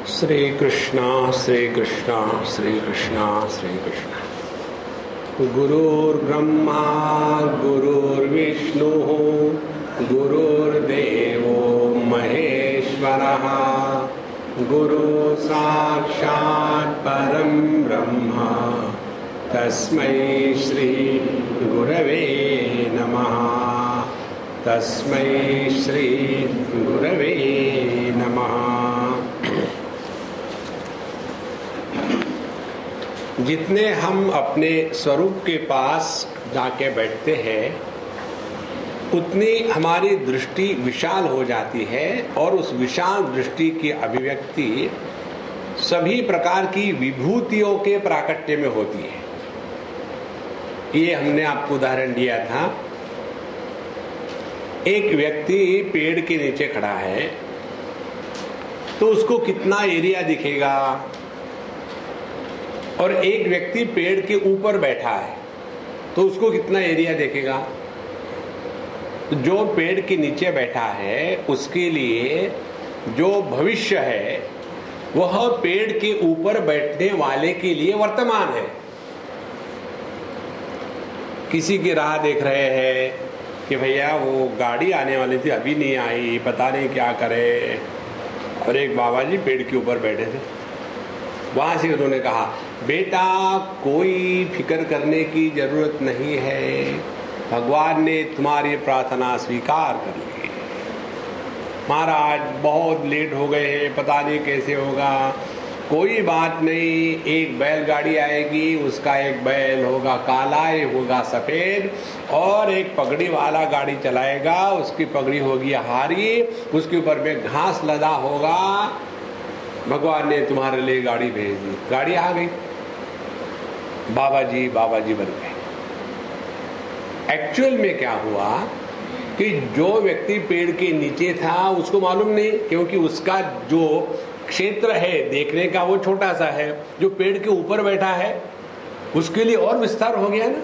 श्री कृष्णा श्री कृष्णा श्री कृष्णा श्री कृष्णा। गुरुर्ब्रह्मा गुरुर्विष्णु गुरुर्देवो महेश्वरः गुरु साक्षात् परं ब्रह्म तस्मै श्री गुरवे नमः। तस्मै श्री गुरवे नमः। जितने हम अपने स्वरूप के पास जाके बैठते हैं उतनी हमारी दृष्टि विशाल हो जाती है और उस विशाल दृष्टि की अभिव्यक्ति सभी प्रकार की विभूतियों के प्राकट्य में होती है। ये हमने आपको उदाहरण दिया था। एक व्यक्ति पेड़ के नीचे खड़ा है तो उसको कितना एरिया दिखेगा, और एक व्यक्ति पेड़ के ऊपर बैठा है तो उसको कितना एरिया देखेगा। जो पेड़ के नीचे बैठा है उसके लिए जो भविष्य है वह पेड़ के ऊपर बैठने वाले के लिए वर्तमान है। किसी की राह देख रहे हैं कि भैया वो गाड़ी आने वाली थी अभी नहीं आई, पता नहीं क्या करे, और एक बाबा जी पेड़ के ऊपर बैठे थे। वहां से उन्होंने कहा, बेटा कोई फिक्र करने की जरूरत नहीं है, भगवान ने तुम्हारी प्रार्थना स्वीकार कर ली। महाराज बहुत लेट हो गए हैं, पता नहीं कैसे होगा। कोई बात नहीं, एक बैलगाड़ी आएगी, उसका एक बैल होगा काला, एक होगा सफेद, और एक पगड़ी वाला गाड़ी चलाएगा, उसकी पगड़ी होगी हारी, उसके ऊपर में घास लदा होगा। भगवान ने तुम्हारे लिए गाड़ी भेज दी। गाड़ी आ गई, बाबा जी बन गए। एक्चुअल में क्या हुआ कि जो व्यक्ति पेड़ के नीचे था उसको मालूम नहीं, क्योंकि उसका जो क्षेत्र है देखने का वो छोटा सा है। जो पेड़ के ऊपर बैठा है उसके लिए और विस्तार हो गया ना।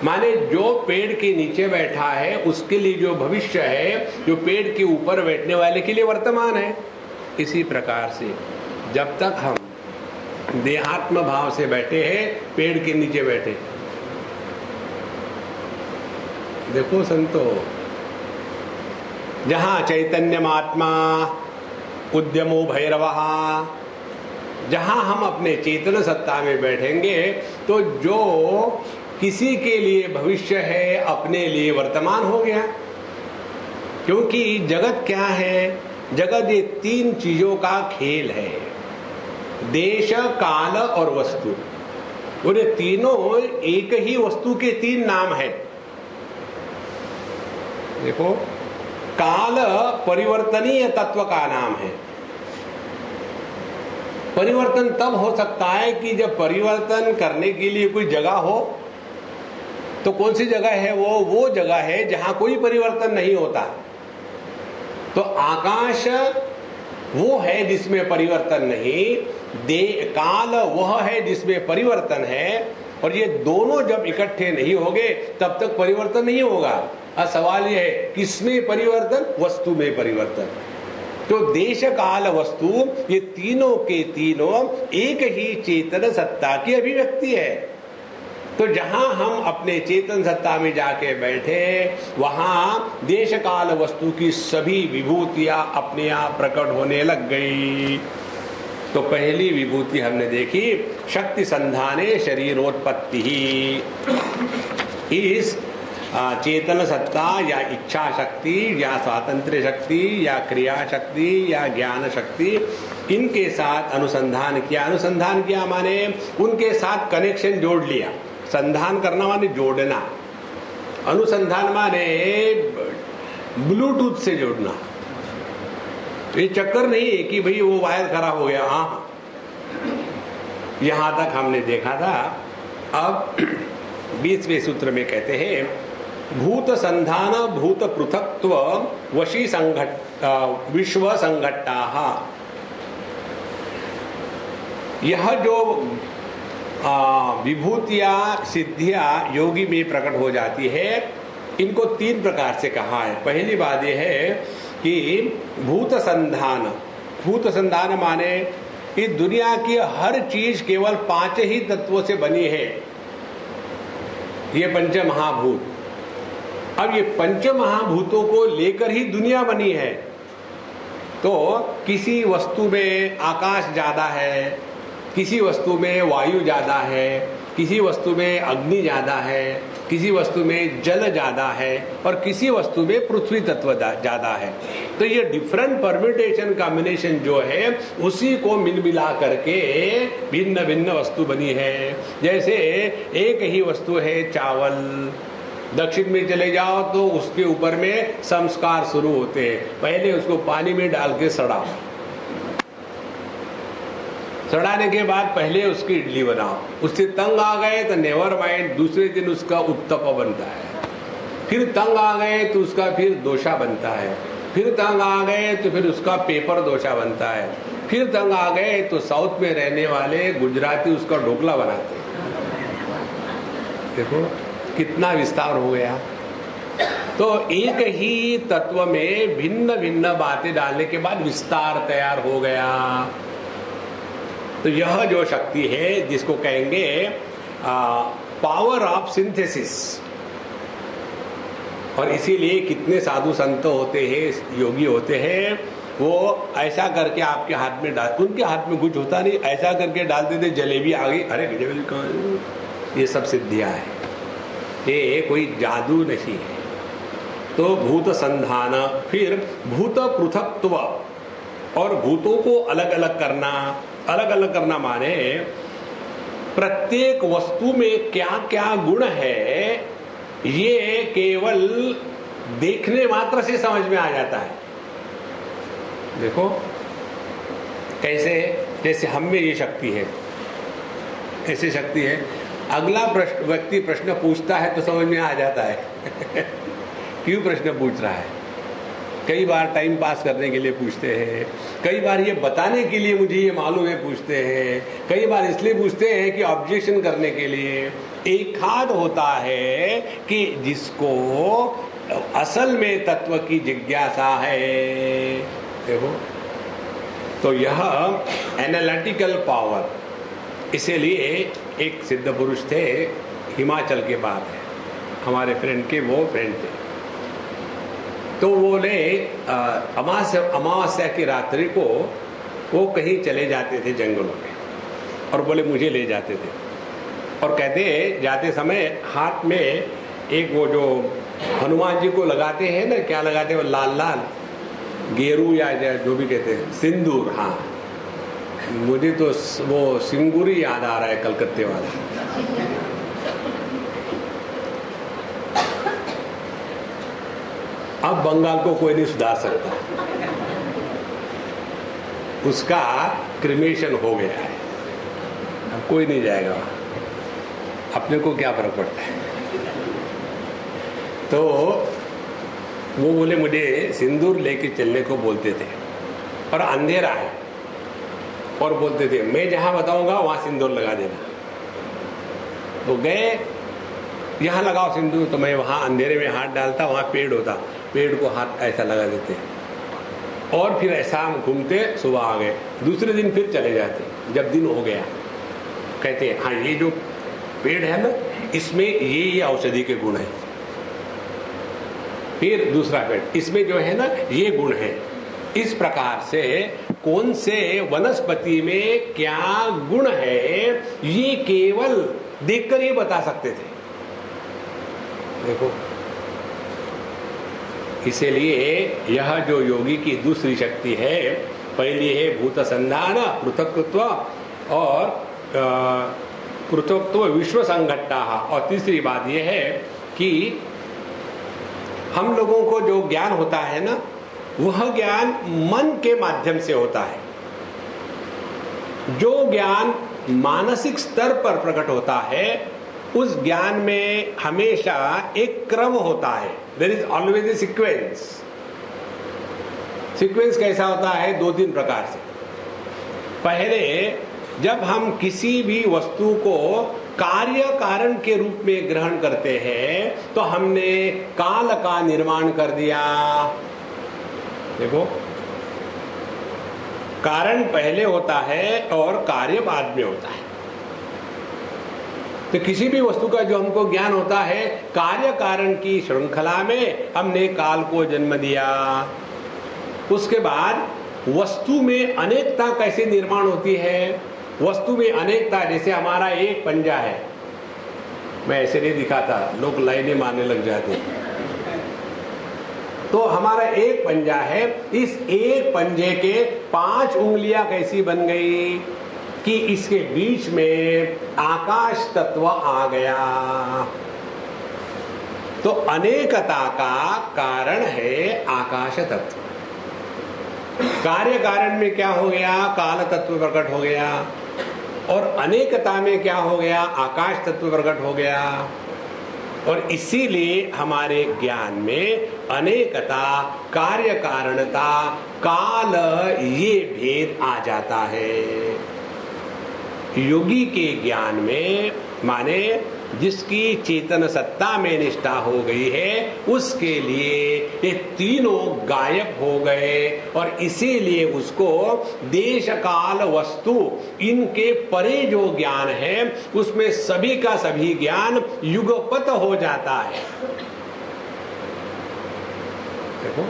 माने जो पेड़ के नीचे बैठा है उसके लिए जो भविष्य है, जो पेड़ के ऊपर बैठने वाले के लिए वर्तमान है। इसी प्रकार से जब तक हम देहात्म भाव से बैठे हैं, पेड़ के नीचे बैठे, देखो संतो, जहां चैतन्यमात्मा उद्यमो भैरवः, जहां हम अपने चेतन सत्ता में बैठेंगे तो जो किसी के लिए भविष्य है अपने लिए वर्तमान हो गया। क्योंकि जगत क्या है? जगत ये तीन चीजों का खेल है, देश काल और वस्तु। और ये तीनों एक ही वस्तु के तीन नाम है। देखो, काल परिवर्तनीय तत्व का नाम है। परिवर्तन तब हो सकता है कि जब परिवर्तन करने के लिए कोई जगह हो। तो कौन सी जगह है? वो जगह है जहां कोई परिवर्तन नहीं होता। तो आकाश वो है जिसमें परिवर्तन नहीं, काल वह है जिसमें परिवर्तन है, और ये दोनों जब इकट्ठे नहीं होंगे तब तक परिवर्तन नहीं होगा। अब सवाल यह है, किसमें परिवर्तन? वस्तु में परिवर्तन। तो देश काल वस्तु ये तीनों के तीनों एक ही चेतन सत्ता की अभिव्यक्ति है। तो जहां हम अपने चेतन सत्ता में जाके बैठे, वहां देश काल वस्तु की सभी विभूतियां अपने आप प्रकट होने लग गई। तो पहली विभूति हमने देखी, शक्ति संधाने शरीरोत्पत्ति ही। इस चेतन सत्ता या इच्छा शक्ति या स्वातंत्र्य शक्ति या क्रिया शक्ति या ज्ञान शक्ति, इनके साथ अनुसंधान किया माने उनके साथ कनेक्शन जोड़ लिया। संधान करना माने जोड़ना, अनुसंधान माने ब्लूटूथ से जोड़ना। ये चक्कर नहीं है कि भाई वो वायर खराब हो गया। हाँ, यहां तक हमने देखा था। अब 20वें सूत्र में कहते हैं, भूत संधान भूत पृथक्त्व वशी विश्व संघट्टा। यह जो विभूतियां सिद्धियां योगी में प्रकट हो जाती है, इनको तीन प्रकार से कहा है। पहली बात यह है कि भूत संधान, भूत संधान माने इस दुनिया की हर चीज केवल 5 ही तत्वों से बनी है, ये पंच महाभूत। अब ये पंच महाभूतों को लेकर ही दुनिया बनी है। तो किसी वस्तु में आकाश ज्यादा है, किसी वस्तु में वायु ज्यादा है, किसी वस्तु में अग्नि ज्यादा है, किसी वस्तु में जल ज्यादा है और किसी वस्तु में पृथ्वी तत्व ज्यादा है। तो ये डिफरेंट परम्यूटेशन कॉम्बिनेशन जो है उसी को मिल मिला करके भिन्न भिन्न वस्तु बनी है। जैसे एक ही वस्तु है चावल, दक्षिण में चले जाओ तो उसके ऊपर में संस्कार शुरू होते हैं। पहले उसको पानी में डाल के सड़ाओ, सड़ाने के बाद पहले उसकी इडली बनाओ, उससे तंग आ गए तो नेवर माइंड, दूसरे दिन उसका उत्तपा बनता है। फिर तंग आ गए तो उसका फिर डोसा बनता है, फिर तंग आ गए तो फिर उसका पेपर डोसा बनता है, फिर तंग आ गए तो साउथ में रहने वाले गुजराती उसका ढोकला बनाते हैं। देखो कितना विस्तार हो गया। तो एक ही तत्व में भिन्न भिन्न बातें डालने के बाद विस्तार तैयार हो गया। तो यह जो शक्ति है जिसको कहेंगे पावर ऑफ सिंथेसिस। और इसीलिए कितने साधु संत होते हैं, योगी होते हैं, वो ऐसा करके आपके हाथ में डाल, उनके हाथ में कुछ होता नहीं, ऐसा करके डालते थे, जलेबी आ गई, अरे जलेबी कहाँ, ये सब सिद्धियां है, ये कोई जादू नहीं है। तो भूत संधान, फिर भूत पृथक्त्व, और भूतों को अलग अलग करना। अलग अलग करना माने प्रत्येक वस्तु में क्या क्या गुण है ये केवल देखने मात्र से समझ में आ जाता है। देखो कैसे, जैसे हम में ये शक्ति है, ऐसी शक्ति है, अगला व्यक्ति प्रश्न पूछता है तो समझ में आ जाता है क्यों प्रश्न पूछ रहा है। कई बार टाइम पास करने के लिए पूछते हैं, कई बार ये बताने के लिए मुझे ये मालूम है पूछते हैं, कई बार इसलिए पूछते हैं कि ऑब्जेक्शन करने के लिए। एक खाद होता है कि जिसको असल में तत्व की जिज्ञासा है। देखो तो यह एनालिटिकल पावर, इसीलिए एक सिद्ध पुरुष थे, हिमाचल के बात है, हमारे फ्रेंड के वो फ्रेंड थे। तो वो बोले अमावस्या की रात्रि को वो कहीं चले जाते थे जंगलों में, और बोले मुझे ले जाते थे, और कहते जाते समय हाथ में एक वो जो हनुमान जी को लगाते हैं ना, क्या लगाते हैं वो लाल लाल गेरू या जो भी कहते हैं, सिंदूर। हाँ, मुझे तो वो सिंगूरी याद आ रहा है, कलकत्ते वाला। अब बंगाल को कोई नहीं सुधार सकता, उसका क्रिमेशन हो गया है, अब कोई नहीं जाएगा, अपने को क्या फर्क पड़ता है। तो वो बोले मुझे सिंदूर लेके चलने को बोलते थे, और अंधेरा है, और बोलते थे मैं जहां बताऊंगा वहां सिंदूर लगा देना। तो गए, यहाँ लगाओ सिंदूर, तो मैं वहां अंधेरे में हाथ डालता, वहां पेड़ होता, पेड़ को हाथ ऐसा लगा देते, और फिर ऐसा हम घूमते, सुबह आ गए, दूसरे दिन फिर चले जाते। जब दिन हो गया कहते हाँ ये जो पेड़ है ना, इसमें ये औषधि के गुण है। फिर दूसरा पेड़, इसमें जो है ना ये गुण है। इस प्रकार से कौन से वनस्पति में क्या गुण है ये केवल देखकर ही बता सकते थे। देखो इसीलिए यह जो योगी की दूसरी शक्ति है, पहली है भूत संधान, पृथक्त्व, और पृथक्त्व विश्व संघट्टा, और तीसरी बात यह है कि हम लोगों को जो ज्ञान होता है ना, वह ज्ञान मन के माध्यम से होता है। जो ज्ञान मानसिक स्तर पर प्रकट होता है उस ज्ञान में हमेशा एक क्रम होता है, there is always a sequence. Sequence कैसा होता है? 2-3 प्रकार से। पहले जब हम किसी भी वस्तु को कार्य कारण के रूप में ग्रहण करते हैं तो हमने काल का निर्माण कर दिया। देखो कारण पहले होता है और कार्य बाद में होता है। तो किसी भी वस्तु का जो हमको ज्ञान होता है, कार्य कारण की श्रृंखला में हमने काल को जन्म दिया। उसके बाद वस्तु में अनेकता कैसे निर्माण होती है? वस्तु में अनेकता, जैसे हमारा एक पंजा है, मैं ऐसे नहीं दिखाता, लोग लाइनें मारने लग जाते हैं। तो हमारा एक पंजा है, इस एक पंजे के 5 उंगलियां कैसी बन गई कि इसके बीच में आकाश तत्व आ गया। तो अनेकता का कारण है आकाश तत्व। कार्य कारण में क्या हो गया? काल तत्व प्रकट हो गया। और अनेकता में क्या हो गया? आकाश तत्व प्रकट हो गया। और इसीलिए हमारे ज्ञान में अनेकता, कार्य कारणता, काल, ये भेद आ जाता है। योगी के ज्ञान में माने जिसकी चेतन सत्ता में निष्ठा हो गई है, उसके लिए ये तीनों गायब हो गए। और इसीलिए उसको देश काल वस्तु इनके परे जो ज्ञान है, उसमें सभी का सभी ज्ञान युगपत हो जाता है। देखो,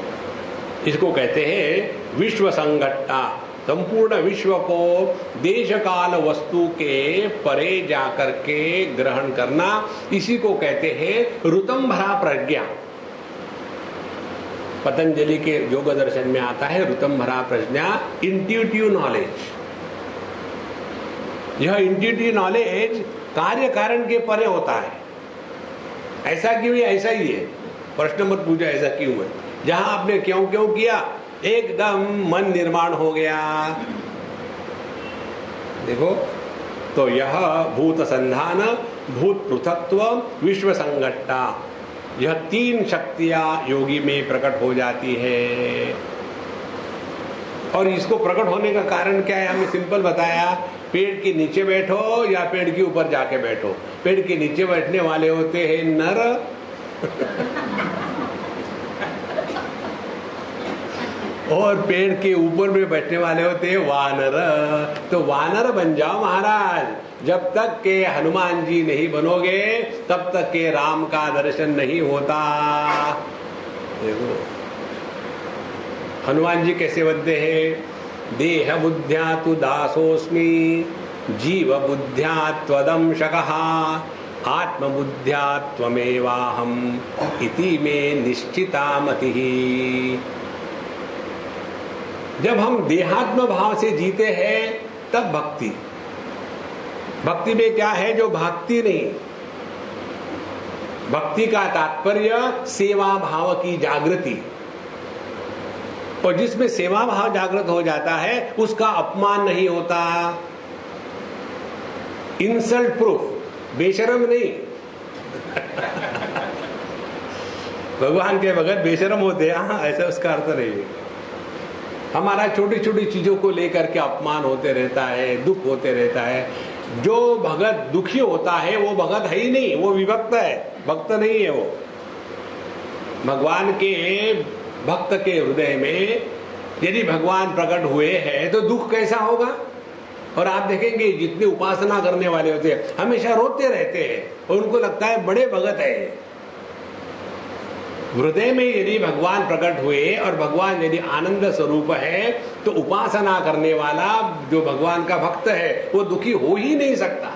इसको कहते हैं विश्व संघट्टा। संपूर्ण विश्व को देश काल वस्तु के परे जाकर के ग्रहण करना, इसी को कहते हैं ऋतंभरा प्रज्ञा। पतंजलि के योग दर्शन में आता है ऋतंभरा प्रज्ञा, इंट्यूटिव नॉलेज। यह इंट्यूटिव नॉलेज कार्य कारण के परे होता है। ऐसा क्यों है? ऐसा ही है। प्रश्न मत पूछो ऐसा क्यों है। जहां आपने क्यों क्यों किया, एकदम मन निर्माण हो गया। देखो, तो यह भूत संधान, भूत पृथक्त्व, विश्व संघट्टा, यह 3 शक्तियां योगी में प्रकट हो जाती है। और इसको प्रकट होने का कारण क्या है? हमने सिंपल बताया, पेड़ के नीचे बैठो या पेड़ के ऊपर जाके बैठो। पेड़ के नीचे बैठने वाले होते हैं नर और पेड़ के ऊपर में बैठने वाले होते हैं वानर। तो वानर बन जाओ महाराज। जब तक के हनुमान जी नहीं बनोगे, तब तक के राम का दर्शन नहीं होता। देखो हनुमान जी कैसे बनते हैं? देह बुद्ध्या तु दासोस्मि, जीव बुद्ध्या त्वदंशकः, आत्म बुद्ध्या त्वमेवाहम इति मे निश्चिता मतिः। जब हम देहात्म भाव से जीते हैं तब भक्ति। भक्ति में क्या है? जो भागती नहीं। भक्ति का तात्पर्य सेवा भाव की जागृति। और जिसमें सेवा भाव जागृत हो जाता है, उसका अपमान नहीं होता। इंसल्ट प्रूफ, बेशरम नहीं। भगवान के भगत बेशरम होते हैं, ऐसा उसका अर्थ नहीं है। हमारा छोटी छोटी चीजों को लेकर के अपमान होते रहता है, दुख होते रहता है। जो भगत दुखी होता है वो भगत है ही नहीं, वो विभक्त है, भक्त नहीं है वो। भगवान के भक्त के हृदय में यदि भगवान प्रकट हुए हैं तो दुख कैसा होगा? और आप देखेंगे जितने उपासना करने वाले होते हैं हमेशा रोते रहते हैं और उनको लगता है बड़े भगत है। हृदय में यदि भगवान प्रकट हुए और भगवान यदि आनंद स्वरूप है, तो उपासना करने वाला जो भगवान का भक्त है वो दुखी हो ही नहीं सकता।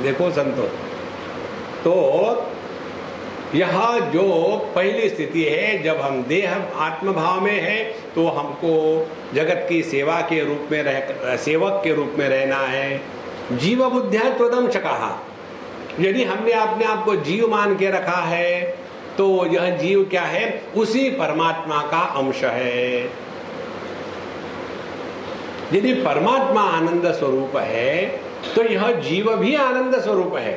देखो संतो, तो यह जो पहली स्थिति है, जब हम देह आत्म भाव में है तो हमको जगत की सेवा के रूप में सेवक के रूप में रहना है। जीव बुद्ध्या त्वदंशकः, यदि हमने अपने आप को जीव मान के रखा है तो यह जीव क्या है? उसी परमात्मा का अंश है। यदि परमात्मा आनंद स्वरूप है तो यह जीव भी आनंद स्वरूप है।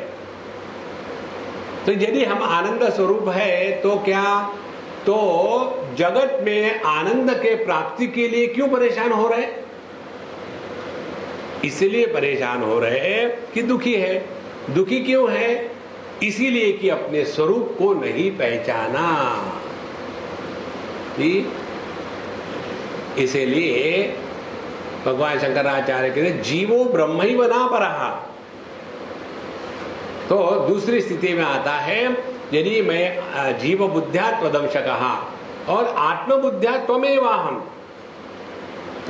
तो यदि हम आनंद स्वरूप है तो क्या, तो जगत में आनंद के प्राप्ति के लिए क्यों परेशान हो रहे? इसलिए परेशान हो रहे हैं कि दुखी है। दुखी क्यों है? इसीलिए कि अपने स्वरूप को नहीं पहचाना। इसीलिए भगवान शंकराचार्य कहते जीवो ब्रह्म ही बना परहा। तो दूसरी स्थिति में आता है यदि मैं जीव बुद्ध्या त्वदंश कहा और आत्मबुद्ध्या त्वमेवाहम,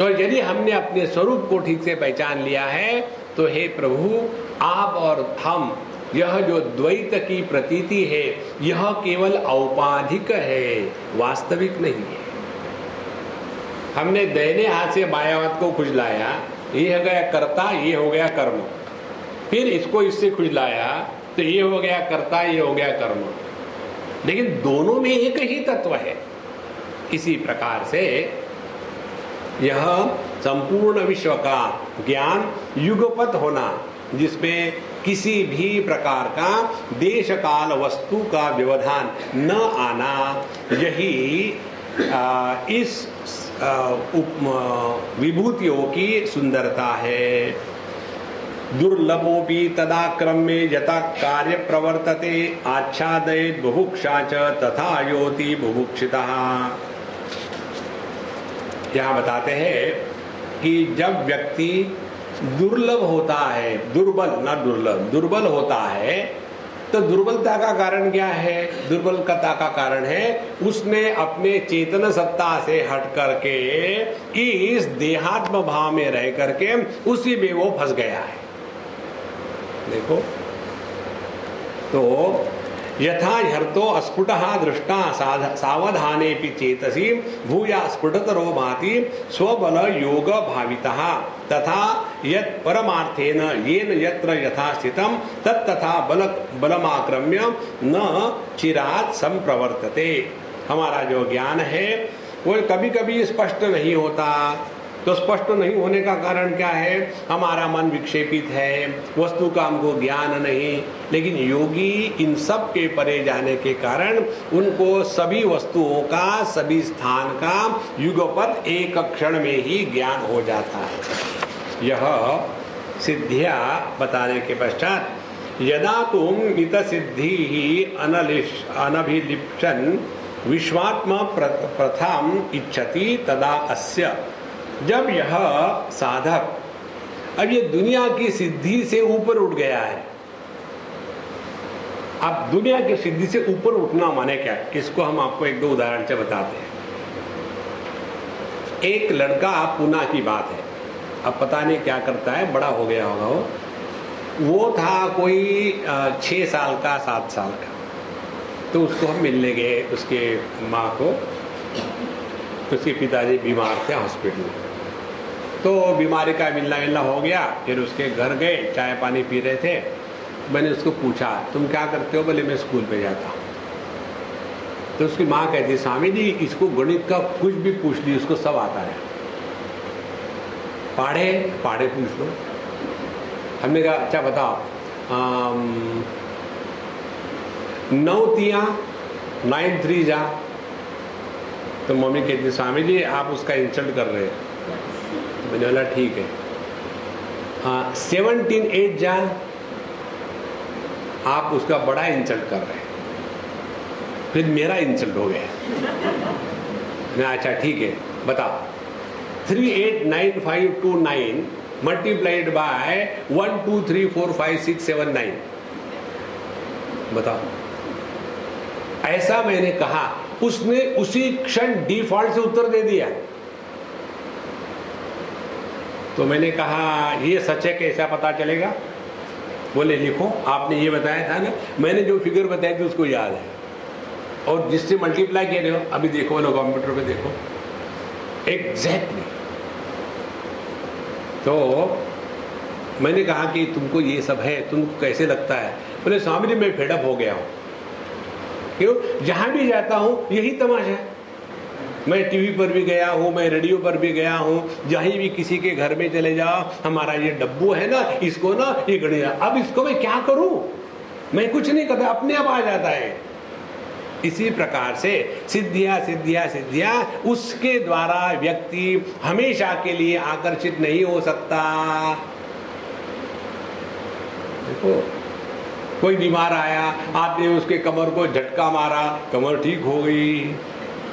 और यदि हमने अपने स्वरूप को ठीक से पहचान लिया है तो हे प्रभु आप और हम, यह जो द्वैत की प्रतीति है यह केवल औपाधिक है, वास्तविक नहीं है। हमने दाहिने हाथ से बाएं हाथ को खुजलाया, ये हो गया कर्ता, ये हो गया कर्म, फिर इसको इससे खुजलाया तो ये हो गया कर्ता, ये हो गया कर्म, लेकिन दोनों में एक ही तत्व है। इसी प्रकार से यह संपूर्ण विश्व का ज्ञान युगपत होना, जिसमें किसी भी प्रकार का देश काल वस्तु का व्यवधान न आना, यही इस विभूतियों की सुंदरता है। दुर्लभोपि तदाक्रम्ये यथा कार्य प्रवर्तते आच्छादयेत् बुभुक्षा च तथा योति बुभुक्षितः। यहाँ बताते हैं कि जब व्यक्ति दुर्लभ होता है, दुर्बल होता है, तो दुर्बलता का कारण क्या है? दुर्बलता का कारण है उसने अपने चेतन सत्ता से हट करके इस देहात्म भाव में रह करके उसी में वो फंस गया है। देखो तो यथा ह्यर्थो अस्फुटः दृष्टा सावधानेपि चेतसी भूया स्फुटतरो भाति स्वबल योग भावितः तथा यत् परमार्थेन येन यत्र यथा स्थितं तत्तथा बलमाक्रम्य न चिरात् संप्रवर्तते। हमारा जो ज्ञान है वो कभी कभी स्पष्ट नहीं होता। तो स्पष्ट नहीं होने का कारण क्या है? हमारा मन विक्षेपित है, वस्तु का हमको ज्ञान नहीं। लेकिन योगी इन सब के परे जाने के कारण उनको सभी वस्तुओं का, सभी स्थान का युगपत एक क्षण में ही ज्ञान हो जाता है। यह सिद्धियां बताने के पश्चात यदा तुम मित सिद्धि ही अनभिलिप्सन विश्वात्म प्रथम इच्छति तदा अस्य। जब यह साधक अब ये दुनिया की सिद्धि से ऊपर उठ गया है। अब दुनिया की सिद्धि से ऊपर उठना माने क्या? इसको हम आपको एक दो उदाहरण से बताते हैं। एक लड़का, पूना की बात है, अब पता नहीं क्या करता है, बड़ा हो गया होगा वो था कोई 6 साल का 7 साल का। तो उसको हम मिलने गए, उसके माँ को। उसके पिताजी बीमार थे हॉस्पिटल में, तो बीमारी का मिलना हो गया। फिर उसके घर गए, चाय पानी पी रहे थे। मैंने उसको पूछा तुम क्या करते हो? बोले मैं स्कूल पे जाता हूँ। तो उसकी माँ कहती स्वामी जी इसको गणित का कुछ भी पूछ ली, उसको सब आता है। पढ़े पूछ लो। हमने कहा अच्छा बताओ 9 तिया 9 3 जा। तो मम्मी कहती स्वामी जी आप उसका इंसल्ट कर रहे हैं। मैंने बोला ठीक है। 17 8 जा, आप उसका बड़ा इंसल्ट कर रहे हैं। फिर मेरा इंसल्ट हो गया। मैं अच्छा ठीक है बताओ 3 8 9 5 2 9 मल्टीप्लाइड बाय 1 2 3 4 5 6 7 9 बताओ। ऐसा मैंने कहा, उसने उसी क्षण डिफॉल्ट से उत्तर दे दिया। तो मैंने कहा ये सच है कैसा पता चलेगा? बोले लिखो, आपने ये बताया था ना, मैंने जो फिगर बताई थी उसको याद है, और जिससे मल्टीप्लाई किए हो अभी देखो ना कंप्यूटर पे देखो एग्जैक्टली। तो मैंने कहा कि तुमको ये सब है, तुमको कैसे लगता है? बोले स्वामी जी मैं फेडअप हो गया हूं। क्यों? जहां भी जाता हूं यही तमाशा है। मैं टीवी पर भी गया हूं, मैं रेडियो पर भी गया हूं, जहीं भी किसी के घर में चले जाओ, हमारा ये डब्बू है ना, इसको ना ये गणिया, अब इसको मैं क्या करूं? मैं कुछ नहीं करता, अपने आप आ जाता है। इसी प्रकार से सिद्धियां सिद्धियां सिद्धियां उसके द्वारा व्यक्ति हमेशा के लिए आकर्षित नहीं हो सकता। देखो कोई बीमार आया, आपने उसके कमर को झटका मारा, कमर ठीक हो गई।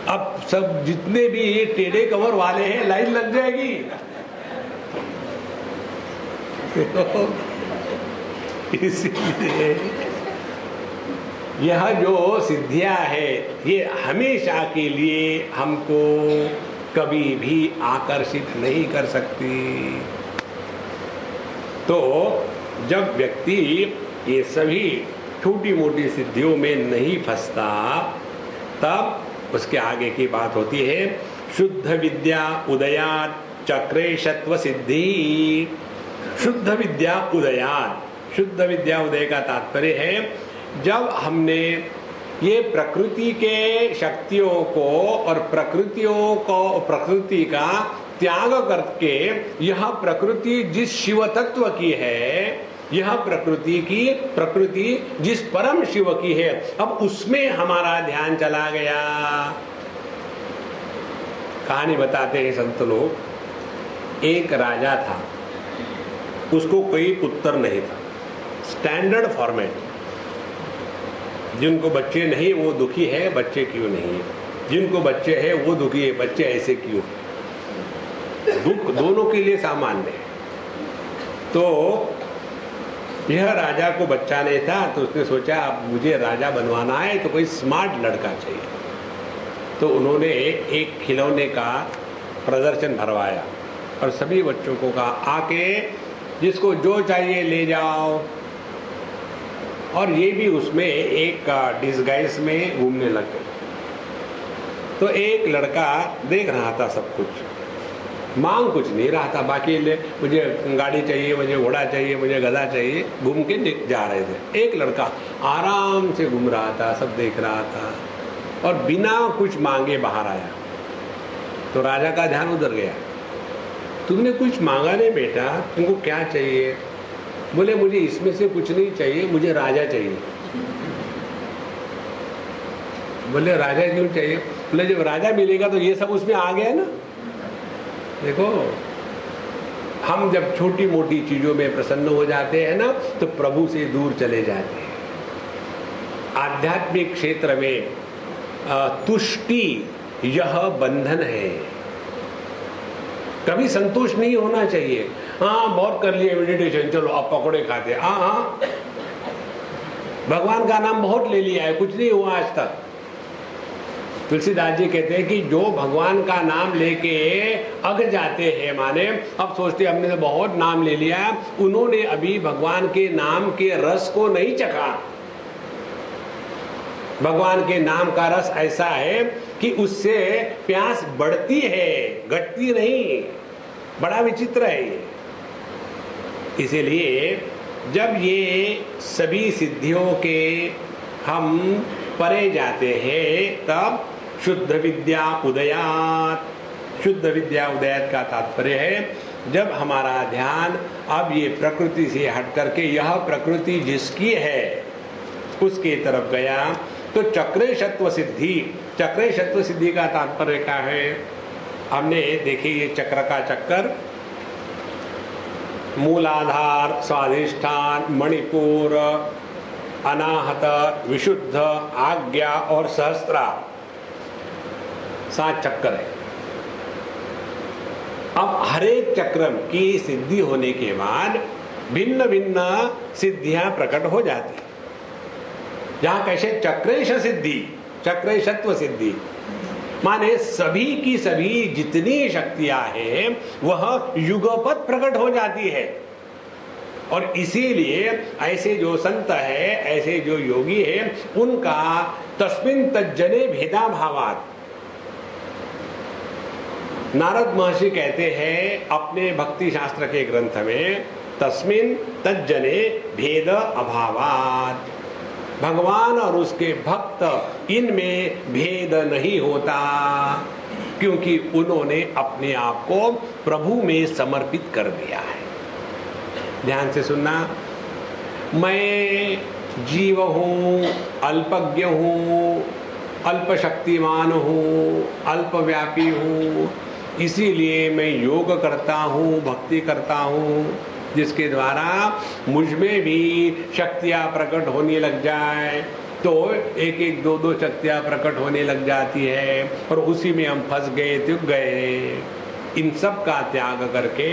अब सब जितने भी ये टेढ़े कमर वाले हैं लाइन लग जाएगी। इसलिए यह जो सिद्धियां है ये हमेशा के लिए हमको कभी भी आकर्षित नहीं कर सकती। तो जब व्यक्ति ये सभी छोटी मोटी सिद्धियों में नहीं फंसता तब उसके आगे की बात होती है शुद्ध विद्या उदयात् चक्रेशत्व सिद्धि। शुद्ध विद्या उदयात्, शुद्ध विद्या उदय का तात्पर्य है जब हमने ये प्रकृति के शक्तियों को और प्रकृति का त्याग करके यह प्रकृति जिस शिव तत्व की है, यह प्रकृति जिस परम शिव की है, अब उसमें हमारा ध्यान चला गया। कहानी बताते हैं संत लोग। एक राजा था, उसको कोई पुत्र नहीं था। स्टैंडर्ड फॉर्मेट, जिनको बच्चे नहीं वो दुखी है, बच्चे क्यों नहीं है, जिनको बच्चे हैं वो दुखी है, बच्चे ऐसे क्यों। दुख दोनों के लिए सामान्य है। तो यह राजा को बच्चा नहीं था, तो उसने सोचा अब मुझे राजा बनवाना है तो कोई स्मार्ट लड़का चाहिए। तो उन्होंने एक खिलौने का प्रदर्शन भरवाया और सभी बच्चों को कहा आके जिसको जो चाहिए ले जाओ। और ये भी उसमें एक डिस्गाइज में घूमने लग गए। तो एक लड़का देख रहा था सब कुछ, मांग कुछ नहीं रहा था, बाकी मुझे गाड़ी चाहिए, मुझे घोड़ा चाहिए, मुझे गधा चाहिए, घूम के जा रहे थे। एक लड़का आराम से घूम रहा था, सब देख रहा था और बिना कुछ मांगे बाहर आया। तो राजा का ध्यान उधर गया। तुमने कुछ मांगा नहीं बेटा, तुमको क्या चाहिए? बोले मुझे इसमें से कुछ नहीं चाहिए, मुझे राजा चाहिए। बोले राजा क्यों चाहिए? बोले जब राजा मिलेगा तो ये सब उसमें आ गया ना। देखो, हम जब छोटी मोटी चीजों में प्रसन्न हो जाते हैं ना तो प्रभु से दूर चले जाते हैं। आध्यात्मिक क्षेत्र में तुष्टि यह बंधन है। कभी संतोष नहीं होना चाहिए। हाँ बहुत कर लिए मेडिटेशन, चलो अब पकौड़े खाते। हाँ भगवान का नाम बहुत ले लिया है, कुछ नहीं हुआ आज तक। तुलसीदास जी कहते हैं कि जो भगवान का नाम लेके अग जाते हैं, माने अब सोचते हमने तो बहुत नाम ले लिया, उन्होंने अभी भगवान के नाम के रस को नहीं चखा। भगवान के नाम का रस ऐसा है कि उससे प्यास बढ़ती है, घटती नहीं। बड़ा विचित्र है ये। इसीलिए जब ये सभी सिद्धियों के हम परे जाते हैं तब शुद्ध विद्या उदयात्। शुद्ध विद्या उदयात् का तात्पर्य है जब हमारा ध्यान अब ये प्रकृति से हट करके यह प्रकृति जिसकी है उसके तरफ गया तो चक्रेशत्व सिद्धि। चक्रेशत्व सिद्धि का तात्पर्य क्या है? हमने देखिए ये चक्र का चक्कर, मूलाधार, स्वाधिष्ठान, मणिपुर, अनाहत, विशुद्ध, आज्ञा और सहस्त्रार, 7 चक्र है। अब हर एक चक्र की सिद्धि होने के बाद भिन्न भिन्न सिद्धियां प्रकट हो जाती। जहां कैसे चक्रेश सिद्धि, चक्रेशत्व सिद्धि माने सभी की सभी जितनी शक्तियां हैं वह युगपत प्रकट हो जाती है। और इसीलिए ऐसे जो संत है, ऐसे जो योगी है, उनका तस्मिन् तज्जने भेदा भावात्। नारद महर्षि कहते हैं अपने भक्ति शास्त्र के ग्रंथ में, तस्मिन् तज्जने भेद अभावात्। भगवान और उसके भक्त इनमें भेद नहीं होता, क्योंकि उन्होंने अपने आप को प्रभु में समर्पित कर दिया है। ध्यान से सुनना, मैं जीव हूँ, अल्पज्ञ हूँ, अल्प शक्तिमान हूँ, अल्पव्यापी हूँ, इसीलिए मैं योग करता हूँ, भक्ति करता हूँ, जिसके द्वारा मुझ में भी शक्तियाँ प्रकट होने लग जाए। तो एक एक दो दो शक्तियां प्रकट होने लग जाती है और उसी में हम फंस गए, चुक गए। इन सब का त्याग करके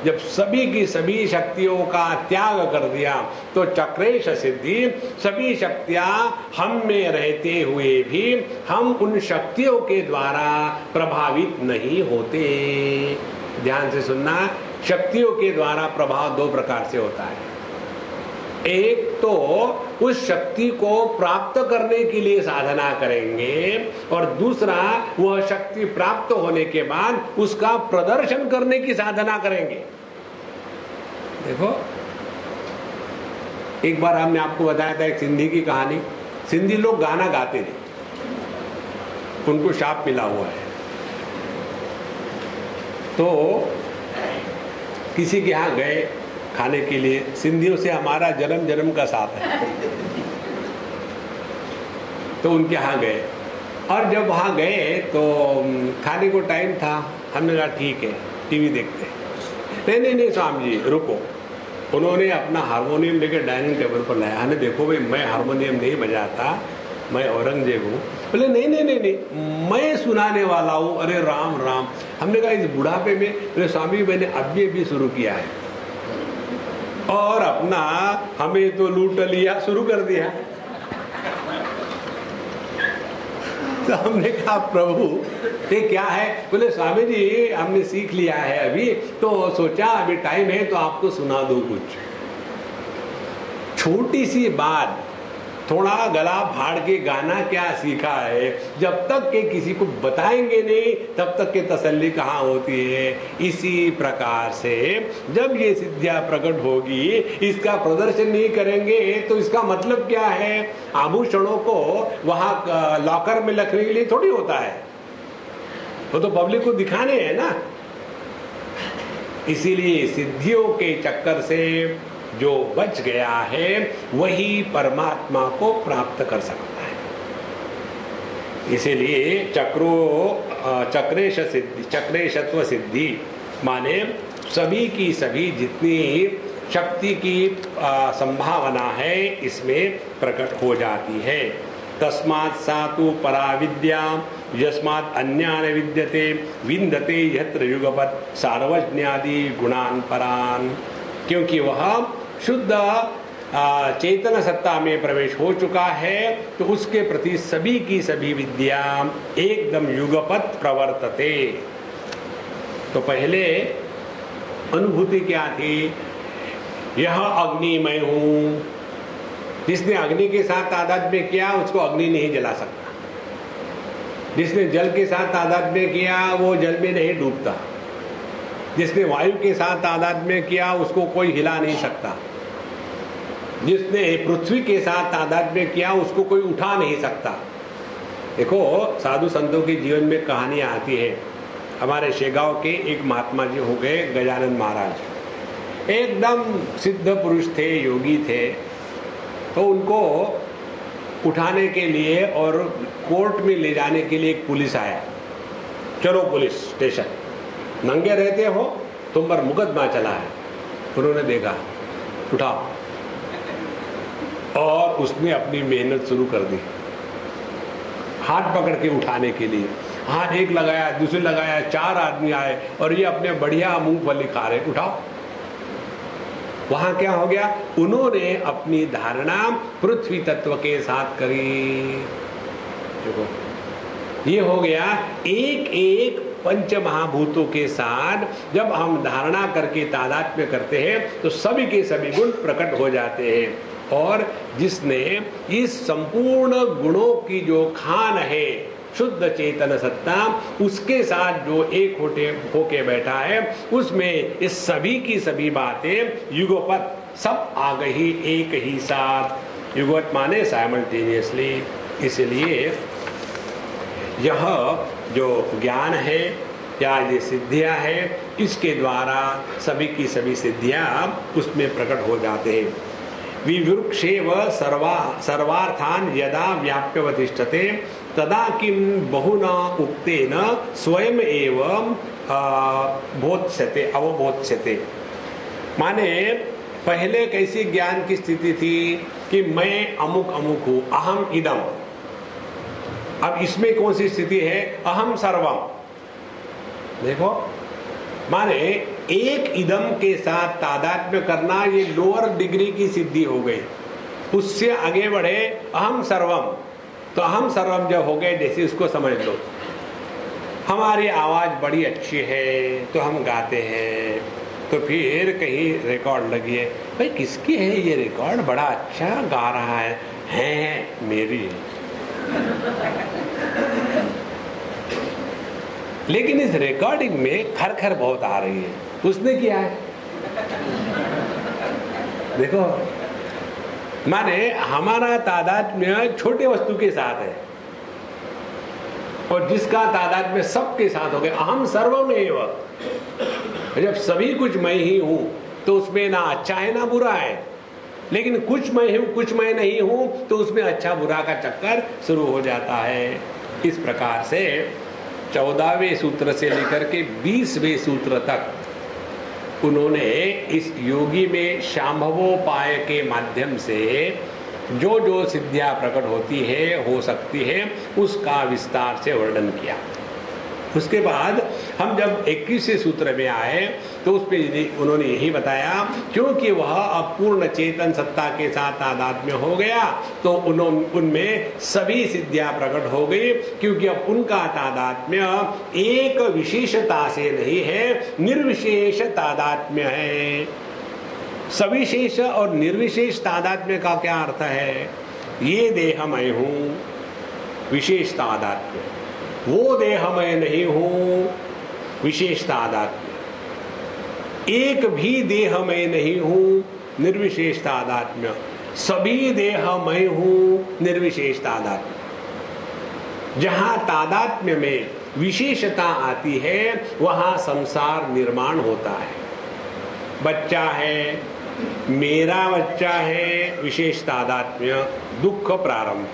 जब सभी की सभी शक्तियों का त्याग कर दिया तो चक्रेश सिद्धि, सभी शक्तियां हम में रहते हुए भी हम उन शक्तियों के द्वारा प्रभावित नहीं होते। ध्यान से सुनना, शक्तियों के द्वारा प्रभाव दो प्रकार से होता है। एक तो उस शक्ति को प्राप्त करने के लिए साधना करेंगे और दूसरा वह शक्ति प्राप्त होने के बाद उसका प्रदर्शन करने की साधना करेंगे। देखो, एक बार हमने आपको बताया था एक सिंधी की कहानी। सिंधी लोग गाना गाते थे, उनको शाप मिला हुआ है। तो किसी के यहां गए खाने के लिए। सिंधियों से हमारा जन्म जन्म का साथ है। तो उनके यहाँ गए और जब वहाँ गए तो खाने को टाइम था। हमने कहा ठीक है, टीवी देखते हैं। नहीं स्वामी जी रुको। उन्होंने अपना हारमोनियम लेकर डाइनिंग टेबल पर लाया। हमने देखो भाई, मैं हारमोनियम नहीं बजाता, मैं औरंगजेब हूँ। बोले नहीं, मैं सुनाने वाला हूँ। अरे राम राम। हमने कहा इस बुढ़ापे में? बोले स्वामी मैंने अभी शुरू किया है और अपना हमें तो लूट लिया, शुरू कर दिया। तो हमने कहा प्रभु ये क्या है? बोले स्वामी जी हमने सीख लिया है अभी, तो सोचा अभी टाइम है तो आपको सुना दो कुछ। छोटी सी बात, थोड़ा गला फाड़ के गाना क्या सीखा है, जब तक के किसी को बताएंगे नहीं तब तक के तसल्ली कहाँ होती है। इसी प्रकार से जब ये सिद्धियां प्रकट होगी, इसका प्रदर्शन नहीं करेंगे तो इसका मतलब क्या है? आभूषणों को वहां लॉकर में रखने के लिए थोड़ी होता है, वो तो पब्लिक को दिखाने हैं ना। इसीलिए सिद्धियों के चक्कर से जो बच गया है वही परमात्मा को प्राप्त कर सकता है। इसीलिए चक्रेशत्व सिद्धि माने सभी की सभी जितनी शक्ति की संभावना है इसमें प्रकट हो जाती है। तस्मात् सातु परा विद्या यस्मात् अन्यान विद्यते विन्दते यत्र युगपत् सार्वज्ञादि गुणान परान। क्योंकि वह शुद्ध चेतन सत्ता में प्रवेश हो चुका है तो उसके प्रति सभी की सभी विद्या एकदम युगपत् प्रवर्तते। तो पहले अनुभूति क्या थी? यह अग्नि मैं हूं। जिसने अग्नि के साथ तादात्म्य किया उसको अग्नि नहीं जला सकता। जिसने जल के साथ तादात्म्य किया वो जल में नहीं डूबता। जिसने वायु के साथ तादात्म्य किया उसको कोई हिला नहीं सकता। जिसने पृथ्वी के साथ तादात्म्य किया उसको कोई उठा नहीं सकता। देखो साधु संतों के जीवन में कहानियां आती है। हमारे शेगांव के एक महात्मा जी हो गए गजानन महाराज, एकदम सिद्ध पुरुष थे, योगी थे। तो उनको उठाने के लिए और कोर्ट में ले जाने के लिए एक पुलिस आया। चलो पुलिस स्टेशन, नंगे रहते हो, तुम पर मुकदमा चला है। उन्होंने देखा, उठाओ, और उसने अपनी मेहनत शुरू कर दी हाथ पकड़ के उठाने के लिए। हाथ एक लगाया, दूसरे लगाया, 4 आदमी आए और ये अपने बढ़िया मूंगफली खा रहे, उठाओ। वहां क्या हो गया? उन्होंने अपनी धारणा पृथ्वी तत्व के साथ करी। देखो ये हो गया एक एक पंच महाभूतों के साथ जब हम धारणा करके तादात्म्य करते हैं तो सभी के सभी गुण प्रकट हो जाते हैं। और जिसने इस संपूर्ण गुणों की जो खान है शुद्ध चेतन सत्ता, उसके साथ जो एक होके बैठा है उसमें इस सभी की सभी बातें युगपत सब आ गई एक ही साथ। युगपत माने साइमल्टेनियसली। इसलिए यह जो ज्ञान है या ये सिद्धियां है, इसके द्वारा सभी की सभी सिद्धियां उसमें प्रकट हो जाते हैं। विवृक्षेव सर्वार्थान यदा व्याप्यवतिष्ठते तदा किम बहुना उक्तेन स्वयं एवं अवबोध्यते। माने पहले कैसी ज्ञान की स्थिति थी? कि मैं अमुक अमुक हूं, अहम इदम। अब इसमें कौन सी स्थिति है? अहम सर्वम। देखो, माने एक इदम के साथ तादात्म्य करना, ये लोअर डिग्री की सिद्धि हो गई। उससे आगे बढ़े अहम सर्वम। तो अहम सर्वम जब हो गए, जैसे इसको समझ लो, हमारी आवाज बड़ी अच्छी है तो हम गाते हैं, तो फिर कहीं रिकॉर्ड लगी है, भाई किसकी है ये रिकॉर्ड, बड़ा अच्छा गा रहा है मेरी। लेकिन इस रिकॉर्डिंग में खरखर बहुत आ रही है, उसने किया है। देखो, माने हमारा तादात्म्य छोटे वस्तु के साथ है, और जिसका तादात्म्य सबके साथ हो गया, अहम सर्वमेव। जब सभी कुछ मैं ही हूं, तो उसमें ना अच्छा है ना बुरा है। लेकिन कुछ मैं हूं, कुछ मैं नहीं हूं, तो उसमें अच्छा बुरा का चक्कर शुरू हो जाता है। इस प्रकार से 14वें सूत्र से लेकर के 20वें सूत्र तक उन्होंने इस योगी में शांभवोपाय के माध्यम से जो जो सिद्धियां प्रकट होती है, हो सकती है, उसका विस्तार से वर्णन किया। उसके बाद हम जब 21वें सूत्र में आए तो उसमें उन्होंने यही बताया, क्योंकि वह अपूर्ण चेतन सत्ता के साथ तादात्म्य हो गया, तो उनमें सभी सिद्धियां प्रकट हो गई, क्योंकि अब उनका तादात्म्य एक विशेषता से नहीं है, निर्विशेष तादात्म्य है। सविशेष और निर्विशेष तादात्म्य का क्या अर्थ है? ये देह मैं हूं, विशेष तादात्म्य, वो देह मैं नहीं हूं, विशेष तादात्म्य। एक भी देह मैं नहीं हूं, निर्विशेष तादात्म्य। सभी देह मैं हूं, निर्विशेष तादात्म्य। जहां तादात्म्य में विशेषता आती है, वहां संसार निर्माण होता है। बच्चा है, मेरा बच्चा है, विशेष तादात्म्य, दुख प्रारंभ।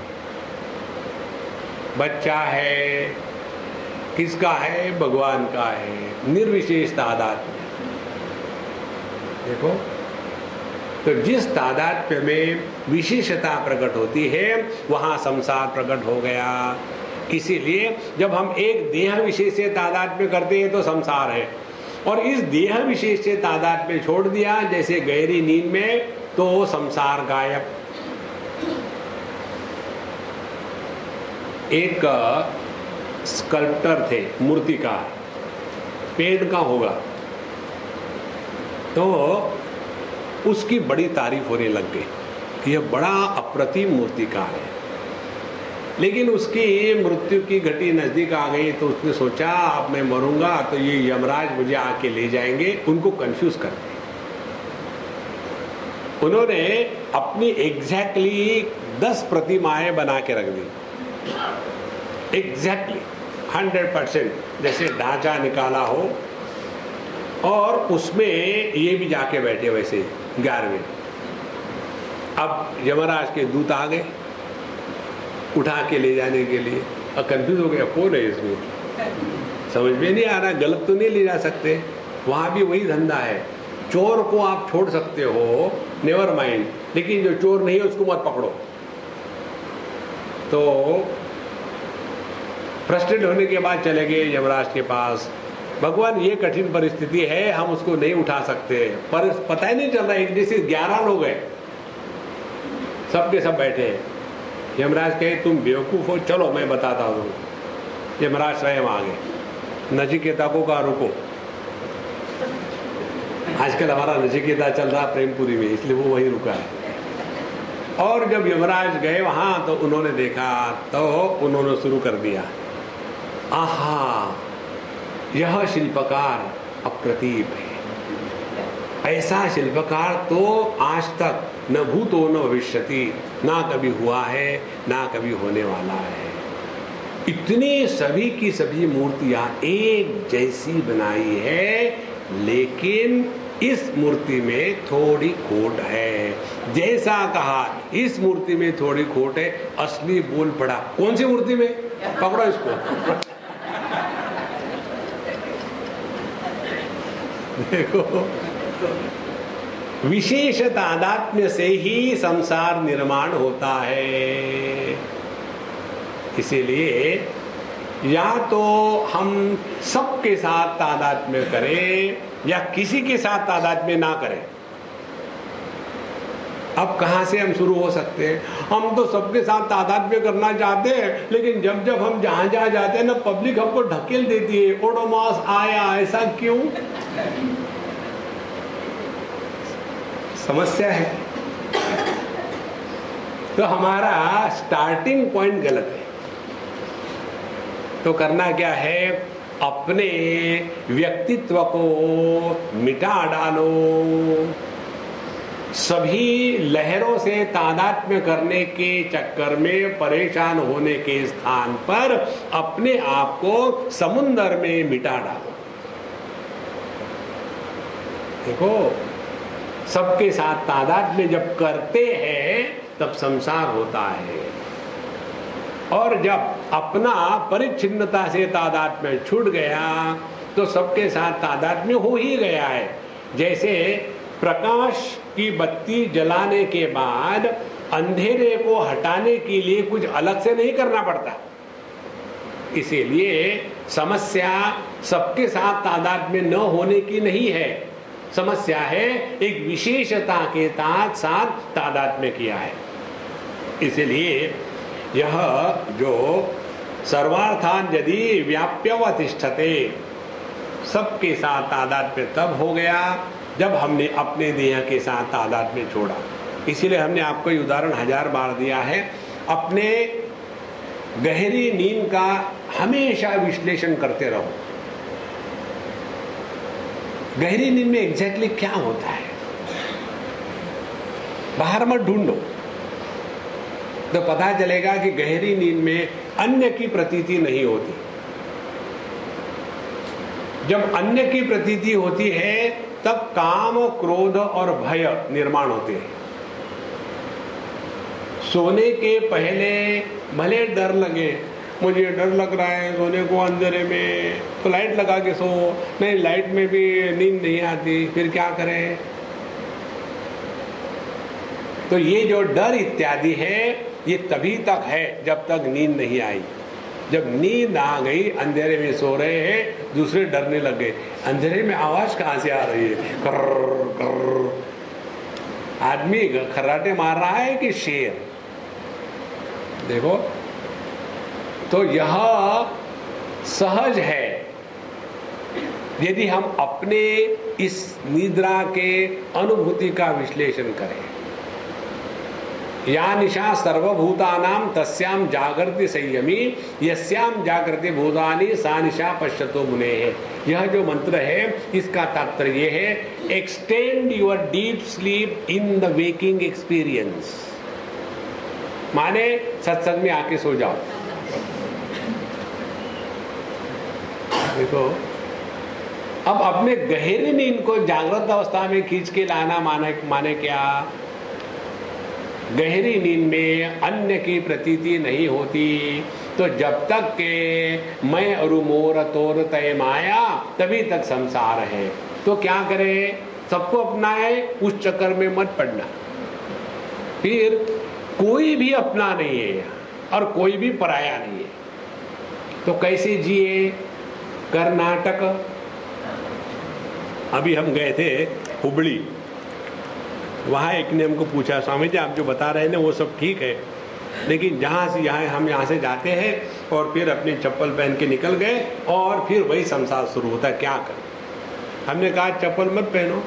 बच्चा है, किसका है? भगवान का है, निर्विशेष तादात्म्य। देखो, तो जिस तादात्म्य में विशेषता प्रकट होती है, वहां संसार प्रकट हो गया। इसीलिए जब हम एक देह विशेष से तादात्म्य करते हैं तो संसार है, और इस देह विशेष से तादात्म्य छोड़ दिया, जैसे गहरी नींद में, तो संसार गायब। एक स्कल्प्टर थे, मूर्तिकार, पेड़ का होगा, तो उसकी बड़ी तारीफ होने लग गई कि यह बड़ा अप्रतिम मूर्तिकार है। लेकिन उसकी मृत्यु की घड़ी नजदीक आ गई, तो उसने सोचा अब मैं मरूंगा तो ये यमराज मुझे आके ले जाएंगे, उनको कंफ्यूज कर दिया। उन्होंने अपनी एग्जैक्टली 10 प्रतिमाएं बना के रख दी, एग्जैक्टली 100%, जैसे ढांचा निकाला हो, और उसमें ये भी जाके बैठे वैसे 11वें। अब यमराज के दूत आ गए उठा के ले जाने के लिए। अब कंफ्यूज हो गया, कौन है इसमें, समझ में नहीं आ रहा, गलत तो नहीं ले जा सकते। वहां भी वही धंधा है, चोर को आप छोड़ सकते हो, नेवर माइंड, लेकिन जो चोर नहीं है उसको मत पकड़ो। तो फ्रस्ट्रेट होने के बाद चले गए यमराज के पास। भगवान, ये कठिन परिस्थिति है, हम उसको नहीं उठा सकते, पर पता ही नहीं चल रहा। एक जैसे 11 लोग हैं, सबके सब बैठे हैं। यमराज कहे तुम बेवकूफ हो, चलो मैं बताता हूँ। यमराज स्वयं आ गए। नचिकेता को कहा रुको, आजकल हमारा नचिकेता चल रहा प्रेमपुरी में, इसलिए वो वहीं रुका है। और जब यमराज गए वहां, तो उन्होंने देखा, तो उन्होंने शुरू कर दिया, आहा, यह शिल्पकार अप्रतिम है। ऐसा शिल्पकार तो आज तक न भूतो न भविष्यति, ना कभी हुआ है ना कभी होने वाला है। इतनी सभी की सभी मूर्तियां एक जैसी बनाई है, लेकिन इस मूर्ति में थोड़ी खोट है। जैसा कहा इस मूर्ति में थोड़ी खोट है, असली बोल पड़ा। कौन सी मूर्ति में? पकड़ो इसको। देखो, विशेष तादात्म्य से ही संसार निर्माण होता है। इसीलिए या तो हम सबके साथ तादात्म्य करें या किसी के साथ तादात्म्य ना करें। अब कहां से हम शुरू हो सकते हैं? हम तो सबके साथ तादात्म्य करना चाहते हैं, लेकिन जब जब हम जहां जहां जाते हैं ना, पब्लिक हमको ढकेल देती है, ओडोमॉस आया, ऐसा क्यों? समस्या है। तो हमारा स्टार्टिंग पॉइंट गलत है। तो करना क्या है? अपने व्यक्तित्व को मिटा डालो। सभी लहरों से तादात्म्य करने के चक्कर में परेशान होने के स्थान पर अपने आप को समुद्र में मिटा डालो। देखो, सबके साथ तादात्म्य जब करते हैं तब संसार होता है, और जब अपना परिच्छिन्नता से तादात्म्य छूट गया तो सबके साथ तादात्म्य हो ही गया है। जैसे प्रकाश की बत्ती जलाने के बाद अंधेरे को हटाने के लिए कुछ अलग से नहीं करना पड़ता। इसीलिए समस्या सबके साथ तादात्म्य न होने की नहीं है, समस्या है एक विशेषता के साथ तादात्म्य किया है। इसलिए यह जो सर्वार्थान यदि व्याप्यवतिष्ठते, सबके साथ तादात्म्य तब हो गया जब हमने अपने देह के साथ तादात्म्य छोड़ा। इसीलिए हमने आपको ये उदाहरण 1000 बार दिया है। अपने गहरी नींद का हमेशा विश्लेषण करते रहो। गहरी नींद में एग्जैक्टली क्या होता है, बाहर मत ढूंढो, तो पता चलेगा कि गहरी नींद में अन्य की प्रतीति नहीं होती। जब अन्य की प्रतीति होती है तब काम, क्रोध और भय निर्माण होते हैं। सोने के पहले भले डर लगे, मुझे डर लग रहा है सोने को अंधेरे में, तो लाइट लगा के सो। नहीं, लाइट में भी नींद नहीं आती, फिर क्या करें? तो ये जो डर इत्यादि है ये तभी तक है जब तक नींद नहीं आई। जब नींद आ गई, अंधेरे में सो रहे हैं, दूसरे डरने लगे, अंधेरे में आवाज कहां से आ रही है? कर्र कर्र। आदमी खर्राटे मार रहा है कि शेर? देखो, तो यह सहज है यदि हम अपने इस निद्रा के अनुभूति का विश्लेषण करें। या निशा सर्वभूतानां तस्याम जागृति संयमी यस्याम जागृति भूतानि सा निशा पश्यतो मुनेः। यह जो मंत्र है इसका तात्पर्य है extend your deep sleep in the waking experience. माने सत्संग में आके सो जाओ। देखो, अब अपने गहरी नींद को जागृत अवस्था में खींच के लाना माने क्या? गहरी नींद में अन्य की प्रतीति नहीं होती, तो जब तक के मैं और मोर तोर तय माया तभी तक संसार है। तो क्या करें? सबको अपनाए, उस चक्कर में मत पड़ना। फिर कोई भी अपना नहीं है और कोई भी पराया नहीं है, तो कैसे जिए? कर्नाटक, अभी हम गए थे हुबली, वहां एक ने हमको पूछा, स्वामी जी आप जो बता रहे हैं वो सब ठीक है, लेकिन जहां से हम यहाँ से जाते हैं और फिर अपनी चप्पल पहन के निकल गए और फिर वही संसार शुरू होता है, क्या कर? हमने कहा चप्पल मत पहनो।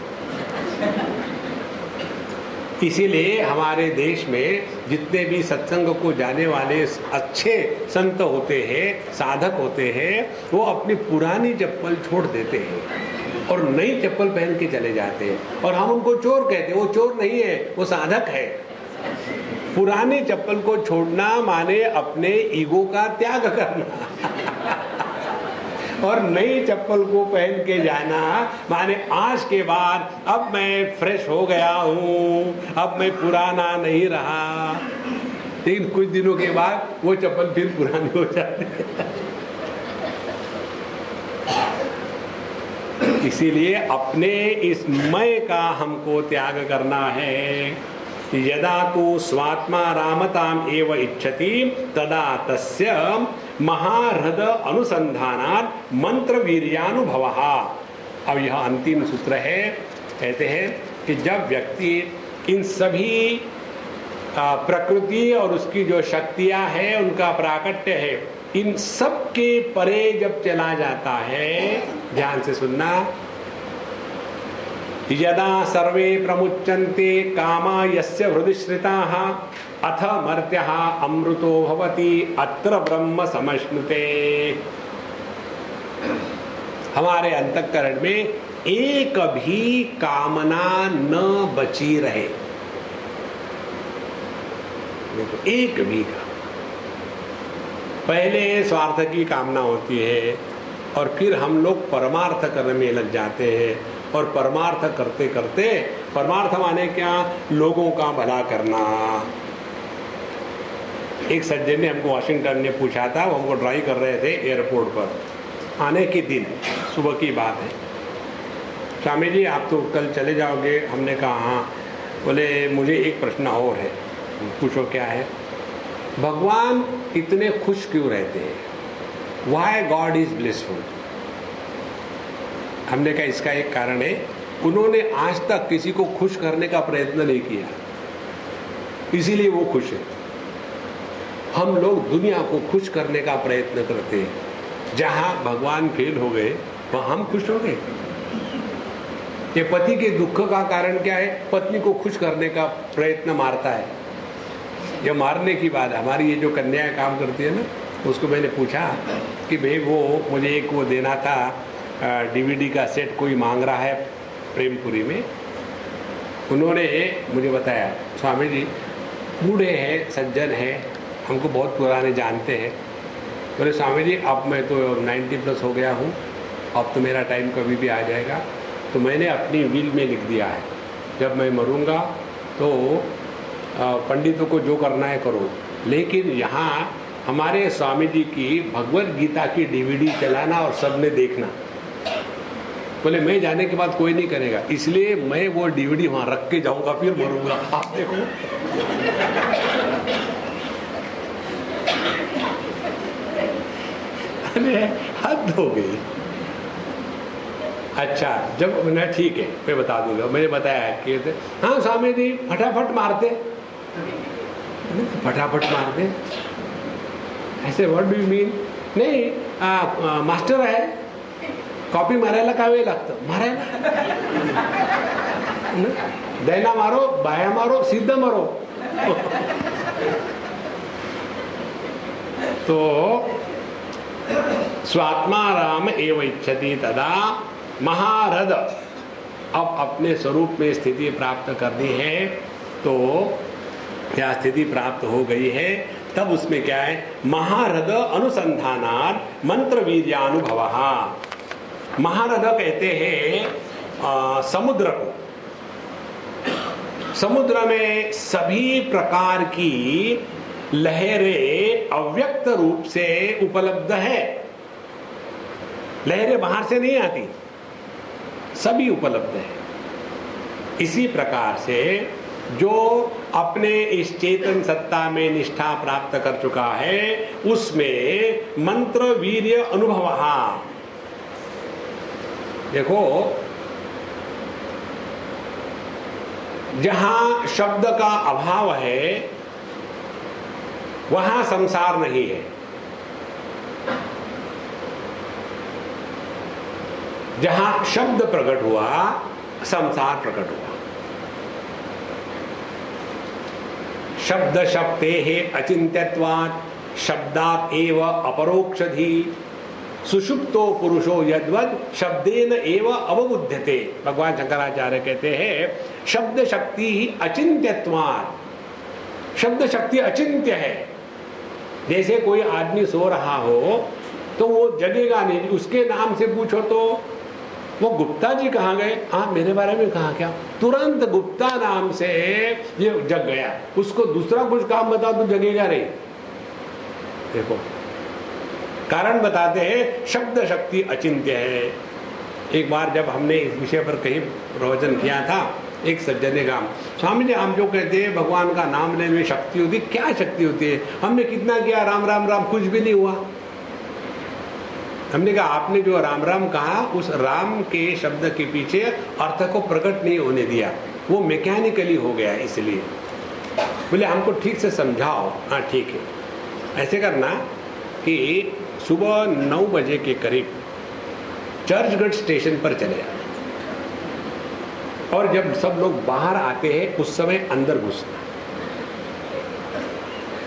इसीलिए हमारे देश में जितने भी सत्संग को जाने वाले अच्छे संत होते हैं, साधक होते हैं, वो अपनी पुरानी चप्पल छोड़ देते हैं और नई चप्पल पहन के चले जाते हैं। और हम उनको चोर कहते हैं। वो चोर नहीं है, वो साधक है। पुरानी चप्पल को छोड़ना माने अपने ईगो का त्याग करना और नई चप्पल को पहन के जाना माने आज के बाद अब मैं फ्रेश हो गया हूँ, अब मैं पुराना नहीं रहा। लेकिन कुछ दिनों के बाद वो चप्पल फिर पुरानी हो जाती है। इसीलिए अपने इस मैं का हमको त्याग करना है। यदा तु स्वात्मा रामताम एव इच्छति तदा तस्य महाहृद अनुसंधानात् मंत्र वीर्यानुभवः। अब यह अंतिम सूत्र है। कहते हैं कि जब व्यक्ति इन सभी प्रकृति और उसकी जो शक्तियां हैं, उनका प्राकट्य है, इन सब के परे जब चला जाता है, ध्यान से सुनना, यदा सर्वे प्रमुच्यन्ते कामा यस्य हृदि श्रिताः अथ मर्त्यः अमृतो भवति अत्र ब्रह्म समश्नुते। हमारे अंतःकरण में एक भी कामना न बची रहे, एक भी का। पहले स्वार्थ की कामना होती है और फिर हम लोग परमार्थ करने में लग जाते हैं, और परमार्थ करते करते, परमार्थ माने क्या, लोगों का भला करना। एक सज्जन ने हमको वाशिंगटन ने पूछा था, वो हमको ड्राइव कर रहे थे एयरपोर्ट पर आने के दिन, सुबह की बात है। स्वामी जी आप तो कल चले जाओगे? हमने कहा हाँ। बोले मुझे एक प्रश्न और है। पूछो क्या है? भगवान इतने खुश क्यों रहते हैं? Y God is blissful? हमने कहा इसका एक कारण है, उन्होंने आज तक किसी को खुश करने का प्रयत्न नहीं किया, इसीलिए वो खुश है। हम लोग दुनिया को खुश करने का प्रयत्न करते हैं। जहां भगवान फेल हो गए वहां हम खुश हो गए। ये पति के दुख का कारण क्या है? पत्नी को खुश करने का प्रयत्न मारता है। ये मारने की बात, हमारी ये जो कन्याएं काम करती है ना, उसको मैंने पूछा कि भाई वो मुझे एक वो देना था, डीवीडी का सेट कोई मांग रहा है प्रेमपुरी में। उन्होंने मुझे बताया, स्वामी जी बूढ़े हैं, सज्जन हैं, हमको बहुत पुराने जानते हैं। बोले स्वामी जी अब मैं तो 90 प्लस हो गया हूँ, अब तो मेरा टाइम कभी भी आ जाएगा। तो मैंने अपनी विल में लिख दिया है, जब मैं मरूंगा तो पंडितों को जो करना है करो, लेकिन यहाँ हमारे स्वामी जी की भगवत गीता की डीवीडी चलाना और सबने देखना। बोले मैं जाने के बाद कोई नहीं करेगा, इसलिए मैं वो डीवीडी वहां रख के जाऊंगा, फिर मरूंगा। आप देखो हद हो गई। अच्छा, जब मैं ठीक है मैं बता दूंगा, मैंने बताया कि हाँ स्वामी जी फटाफट मारते, फटाफट मारते ऐसे, व्हाट डू यू मीन? नाही मास्टर आहे, कॉपी मारायला काय वेळ लागतं? मारायला दैना मारो, बाया मारो, सिद्ध मारो। तो स्वात्मा राम एव इच्छति तदा महारथ। अब अपने स्वरूप में स्थिति प्राप्त करनी है, तो क्या स्थिति प्राप्त हो गई है, तब उसमें क्या है, महारथ अनुसंधानात् मंत्र वीर्यानुभवः। महारथ कहते हैं समुद्र को। समुद्र में सभी प्रकार की लहरें अव्यक्त रूप से उपलब्ध है। लहरें बाहर से नहीं आती, सभी उपलब्ध है। इसी प्रकार से जो अपने इस चेतन सत्ता में निष्ठा प्राप्त कर चुका है, उसमें मंत्र वीर्य अनुभवः। देखो, जहां शब्द का अभाव है वहां संसार नहीं है। जहां शब्द प्रकट हुआ संसार प्रकट हुआ। शब्द शक्तेः अचिन्त्यत्वात् शब्दात् एव अपरोक्षधि सुषुप्तो पुरुषो यद्वद शब्देन एव अवबुध्यते। भगवान शंकराचार्य कहते हैं शब्द शक्ति ही अचिन्त्यत्वात्, शब्द शक्ति अचिंत्य है। जैसे कोई आदमी सो रहा हो तो वो जगेगा नहीं, उसके नाम से पूछो तो वो गुप्ता जी कहाँ गए, हाँ मेरे बारे में कहा क्या, तुरंत गुप्ता नाम से ये जग गया। उसको दूसरा कुछ काम बताओ तो जगेगा नहीं। देखो, कारण बताते हैं शब्द शक्ति अचिंत्य है। एक बार जब हमने इस विषय पर कहीं प्रवचन किया था, एक सज्जन ने कहा, स्वामी जी हम जो कहते हैं भगवान का नाम लेने में शक्ति होती, क्या शक्ति होती है? हमने कितना किया, राम राम राम, कुछ भी नहीं हुआ। हमने कहा आपने जो राम राम कहा, उस राम के शब्द के पीछे अर्थ को प्रकट नहीं होने दिया, वो मैकेनिकली हो गया। इसलिए बोले हमको ठीक से समझाओ। हाँ ठीक है, ऐसे करना कि सुबह 9 बजे के करीब चर्चगेट स्टेशन पर चले जाना, और जब सब लोग बाहर आते हैं उस समय अंदर घुसना,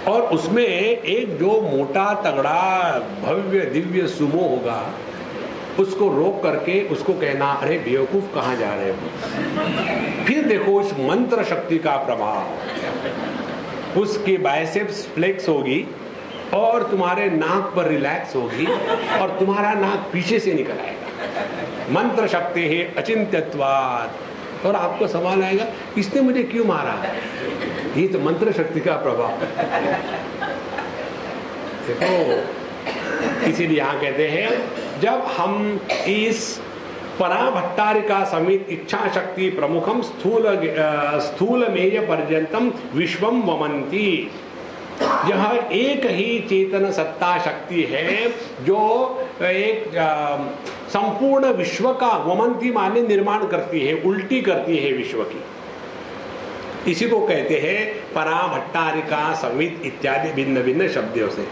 और उसमें एक जो मोटा तगड़ा भव्य दिव्य सुमो होगा, उसको रोक करके उसको कहना, अरे बेवकूफ कहाँ जा रहे हो? फिर देखो उस मंत्र शक्ति का प्रभाव, उसकी बाइसेप्स फ्लेक्स होगी और तुम्हारे नाक पर रिलैक्स होगी और तुम्हारा नाक पीछे से निकल आएगा। मंत्र शक्ति है अचिंत्यत्वात्। और आपको सवाल आएगा इसने मुझे क्यों मारा? ये तो मंत्र शक्ति का प्रभाव। देखो इसीलिए यहाँ कहते हैं जब हम इस पराभट्टारिका समित इच्छा शक्ति प्रमुखम स्थूलमेय पर्यंतम विश्वम वमंती, यह एक ही चेतन सत्ता शक्ति है जो एक संपूर्ण विश्व का, वमंती माने निर्माण करती है, उल्टी करती है विश्व की। इसी को कहते हैं पराभट्टारिका समित इत्यादि भिन्न भिन्न शब्दों से।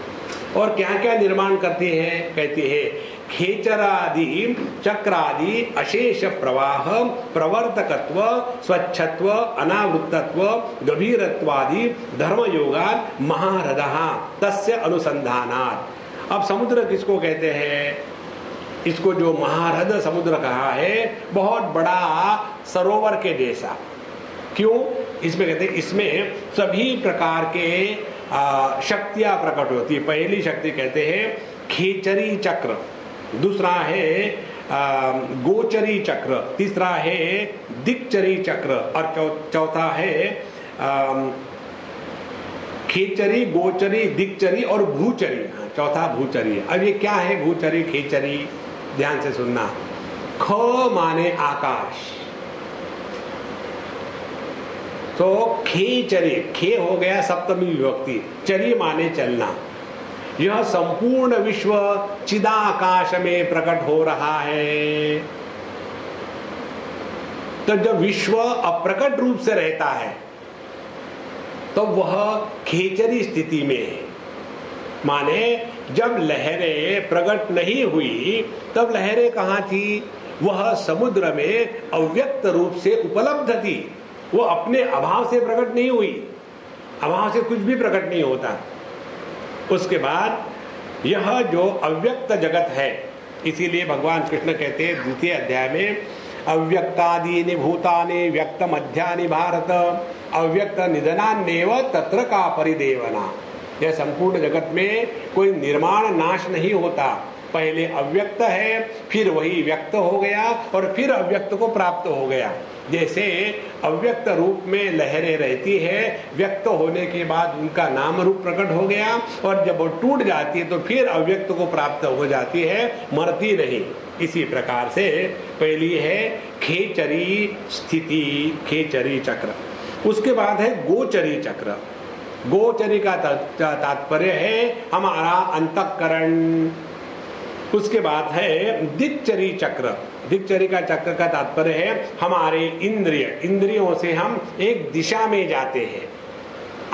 और क्या क्या निर्माण करती है? कहती है खेचरादि चक्रादि अशेष प्रवाह प्रवर्तकत्व स्वच्छत्व अनावृत्तत्व गभीरत्वादि धर्म योगात् महारदः तस्य अनुसंधानात्। अब समुद्र किसको कहते हैं? इसको जो महारद समुद्र कहा है, बहुत बड़ा सरोवर के जैसा। क्यों? इसमें कहते हैं इसमें सभी प्रकार के शक्तियां प्रकट होती है। पहली शक्ति कहते हैं खेचरी चक्र, दूसरा है गोचरी चक्र, तीसरा है दिक्चरी चक्र, और चौथा है खेचरी गोचरी दिक्चरी और भूचरी। चौथा भूचरी। अब ये क्या है भूचरी खेचरी? ध्यान से सुनना। ख माने आकाश, तो खेचरी, खे हो गया सप्तमी विभक्ति, चरी माने चलना। यह संपूर्ण विश्व चिदाकाश में प्रकट हो रहा है। तो जब विश्व अप्रकट रूप से रहता है तो वह खेचरी स्थिति में है। माने जब लहरें प्रकट नहीं हुई तब लहरें कहां थी? वह समुद्र में अव्यक्त रूप से उपलब्ध थी, वो अपने अभाव से प्रकट नहीं हुई। अभाव से कुछ भी प्रकट नहीं होता। उसके बाद यह जो अव्यक्त जगत है, इसीलिए भगवान कृष्ण कहते हैं 2 अध्याय में अव्यक्तादीनि भूतानि व्यक्त मध्यानि भारत अव्यक्त निधनान्येव तत्र का परिदेवना। यह संपूर्ण जगत में कोई निर्माण नाश नहीं होता, पहले अव्यक्त है, फिर वही व्यक्त हो गया और फिर अव्यक्त को प्राप्त हो गया। जैसे अव्यक्त रूप में लहरें रहती है, व्यक्त होने के बाद उनका नाम रूप प्रकट हो गया, और जब वो टूट जाती है तो फिर अव्यक्त को प्राप्त हो जाती है, मरती नहीं। इसी प्रकार से पहली है खेचरी स्थिति, खेचरी चक्र। उसके बाद है गोचरी चक्र। गोचरी का तात्पर्य है हमारा अंतःकरण। उसके बाद है दिक्चरी चक्र। दिक्चरी का चक्र का तात्पर्य है हमारे इंद्रिय, इंद्रियों से हम एक दिशा में जाते हैं।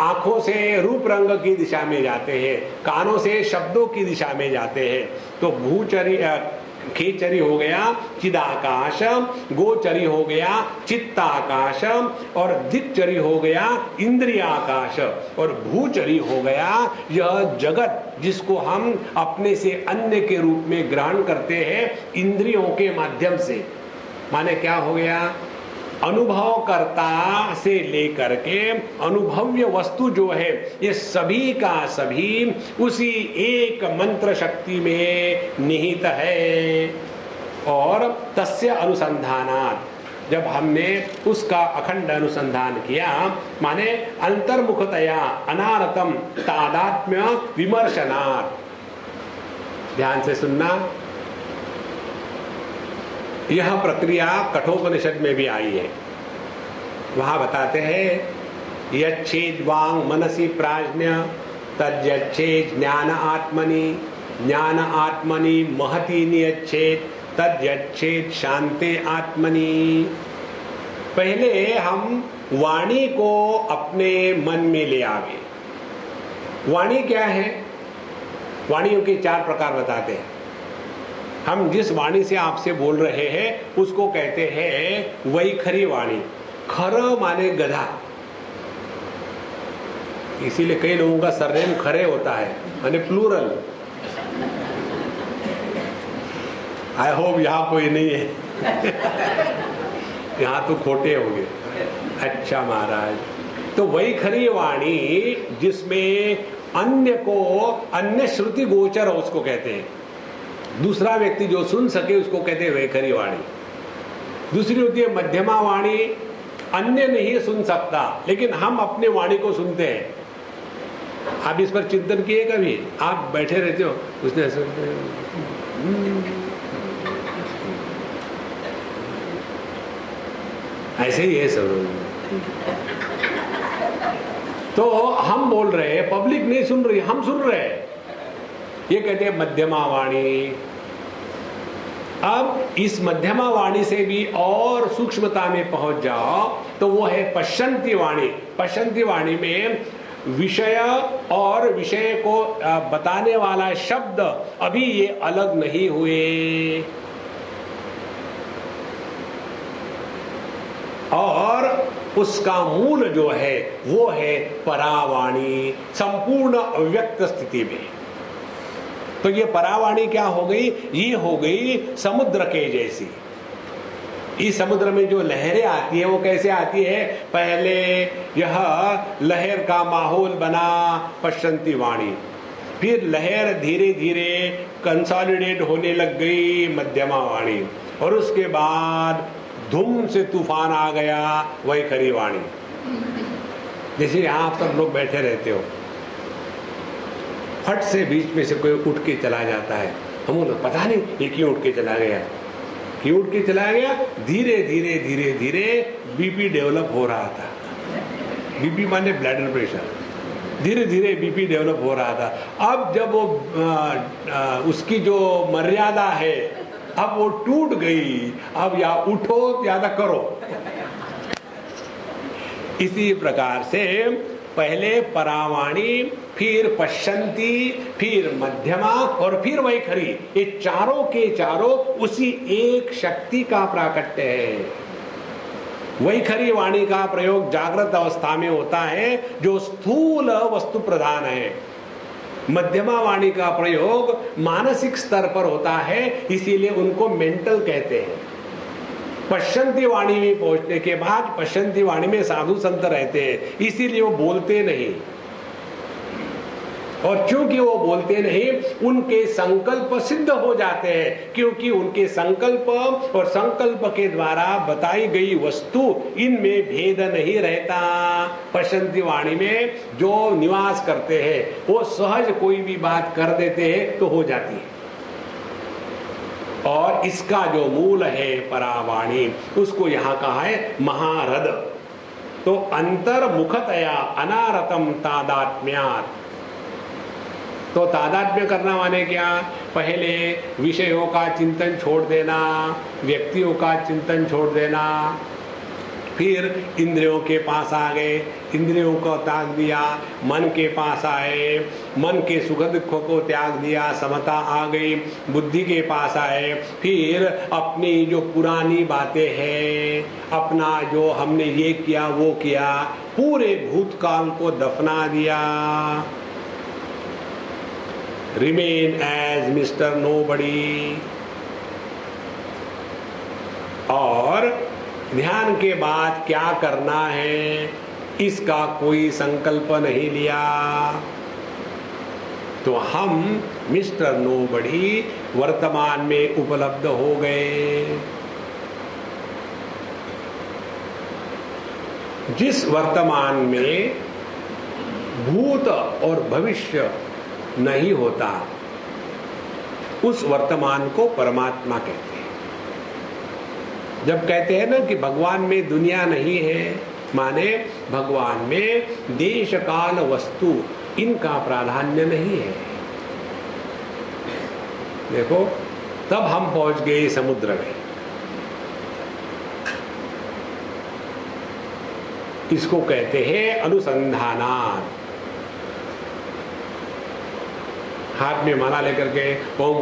आंखों से रूप रंग की दिशा में जाते हैं, कानों से शब्दों की दिशा में जाते हैं। तो भूचरी खेचरी हो गया चिदाकाश, गोचरी हो गया चित्ताकाश, और दिक्चरी हो गया इंद्रियाकाश, और भूचरी हो गया यह जगत जिसको हम अपने से अन्य के रूप में ग्रहण करते हैं इंद्रियों के माध्यम से। माने क्या हो गया? अनुभवकर्ता से लेकर के अनुभव्य वस्तु जो है, ये सभी का सभी उसी एक मंत्र शक्ति में निहित है। और तस्य अनुसंधानात्, जब हमने उसका अखंड अनुसंधान किया, माने अंतर्मुखतया अनारतम तादात्म्य विमर्शनात्। ध्यान से सुनना। यह प्रक्रिया कठोपनिषद में भी आई है। वहां बताते हैं यच्छेद वांग मनसी प्राज्ञ तद्यच्छेद ज्ञान आत्मनि, ज्ञान आत्मनि महति नियच्छेद तद्यच्छेद शांते आत्मनि। पहले हम वाणी को अपने मन में ले आवे। वाणी क्या है? वाणियों के 4 प्रकार बताते हैं। हम जिस वाणी से आपसे बोल रहे हैं उसको कहते हैं वैखरी वाणी। खर माने गधा, इसीलिए कई लोगों का सरनेम खरे होता है, माने प्लूरल। आई होप यहां कोई नहीं है यहां तो खोटे होंगे। अच्छा महाराज, तो वैखरी वाणी जिसमें अन्य को अन्य श्रुति गोचर हो उसको कहते हैं। दूसरा व्यक्ति जो सुन सके उसको कहते हैं वैखरी वाणी। दूसरी होती है मध्यमा वाणी, अन्य नहीं सुन सकता लेकिन हम अपने वाणी को सुनते हैं। आप इस पर चिंतन किए कभी? आप बैठे रहते हो, उसने ऐसे ही है सब। तो हम बोल रहे हैं, पब्लिक नहीं सुन रही, हम सुन रहे हैं, ये कहते हैं मध्यमा वाणी। अब इस मध्यमा वाणी से भी और सूक्ष्मता में पहुंच जाओ तो वो है पश्यंती वाणी। पश्यंती वाणी में विषय और विषय को बताने वाला शब्द अभी ये अलग नहीं हुए, और उसका मूल जो है वो है परावाणी, संपूर्ण अव्यक्त स्थिति में। तो ये परावाणी क्या हो गई? ये हो गई समुद्र के जैसी। इस समुद्र में जो लहरें आती है वो कैसे आती है? पहले यह लहर का माहौल बना पश्यंती वाणी, फिर लहर धीरे धीरे कंसोलिडेट होने लग गई मध्यमा वाणी, और उसके बाद धूम से तूफान आ गया वैखरी वाणी। जैसे यहाँ पर लोग बैठे रहते हो, फट से बीच में से कोई उठ के चला जाता है, हम लोग पता नहीं ये क्यों उठ के चला गया, क्यों उठ के चला गया। धीरे धीरे धीरे धीरे बीपी डेवलप हो रहा था। बीपी माने ब्लड प्रेशर। धीरे धीरे बीपी डेवलप हो रहा था। अब जब वो उसकी जो मर्यादा है अब वो टूट गई, अब या उठो या ना करो। इसी प्रकार से पहले परावाणी, फिर पश्यंती, फिर मध्यमा और फिर वैखरी, ये चारों के चारों उसी एक शक्ति का प्राकट्य है। वैखरी वाणी का प्रयोग जागृत अवस्था में होता है जो स्थूल वस्तु प्रधान है। मध्यमा वाणी का प्रयोग मानसिक स्तर पर होता है, इसीलिए उनको मेंटल कहते हैं। पश्यंती वाणी में पहुंचने के बाद पश्यंती वाणी में साधु संत रहते हैं, इसीलिए वो बोलते नहीं, और क्योंकि वो बोलते नहीं उनके संकल्प सिद्ध हो जाते हैं, क्योंकि उनके संकल्प और संकल्प के द्वारा बताई गई वस्तु इनमें भेद नहीं रहता। पश्यंती वाणी में जो निवास करते हैं वो सहज कोई भी बात कर देते हैं तो हो जाती है। और इसका जो मूल है परावाणी, उसको यहाँ कहा है महारद। तो अंतर्मुखतया अनारतम तादात्म्यात्। तो तादात्म्य करना माने क्या? पहले विषयों का चिंतन छोड़ देना, व्यक्तियों का चिंतन छोड़ देना, फिर इंद्रियों के पास आ गए, इंद्रियों को त्याग दिया, मन के पास आए, मन के सुख दुख को त्याग दिया, समता आ गई, बुद्धि के पास आए, फिर अपनी जो पुरानी बातें हैं, अपना जो हमने ये किया वो किया, पूरे भूतकाल को दफना दिया। Remain as mister nobody. और ध्यान के बाद क्या करना है इसका कोई संकल्प नहीं लिया, तो हम मिस्टर नोबडी वर्तमान में उपलब्ध हो गए। जिस वर्तमान में भूत और भविष्य नहीं होता उस वर्तमान को परमात्मा कहते हैं। जब कहते हैं ना कि भगवान में दुनिया नहीं है, माने भगवान में देश काल वस्तु इनका प्राधान्य नहीं है। देखो, तब हम पहुंच गए समुद्र में। इसको कहते हैं अनुसंधानात। हाथ में माला लेकर के ओम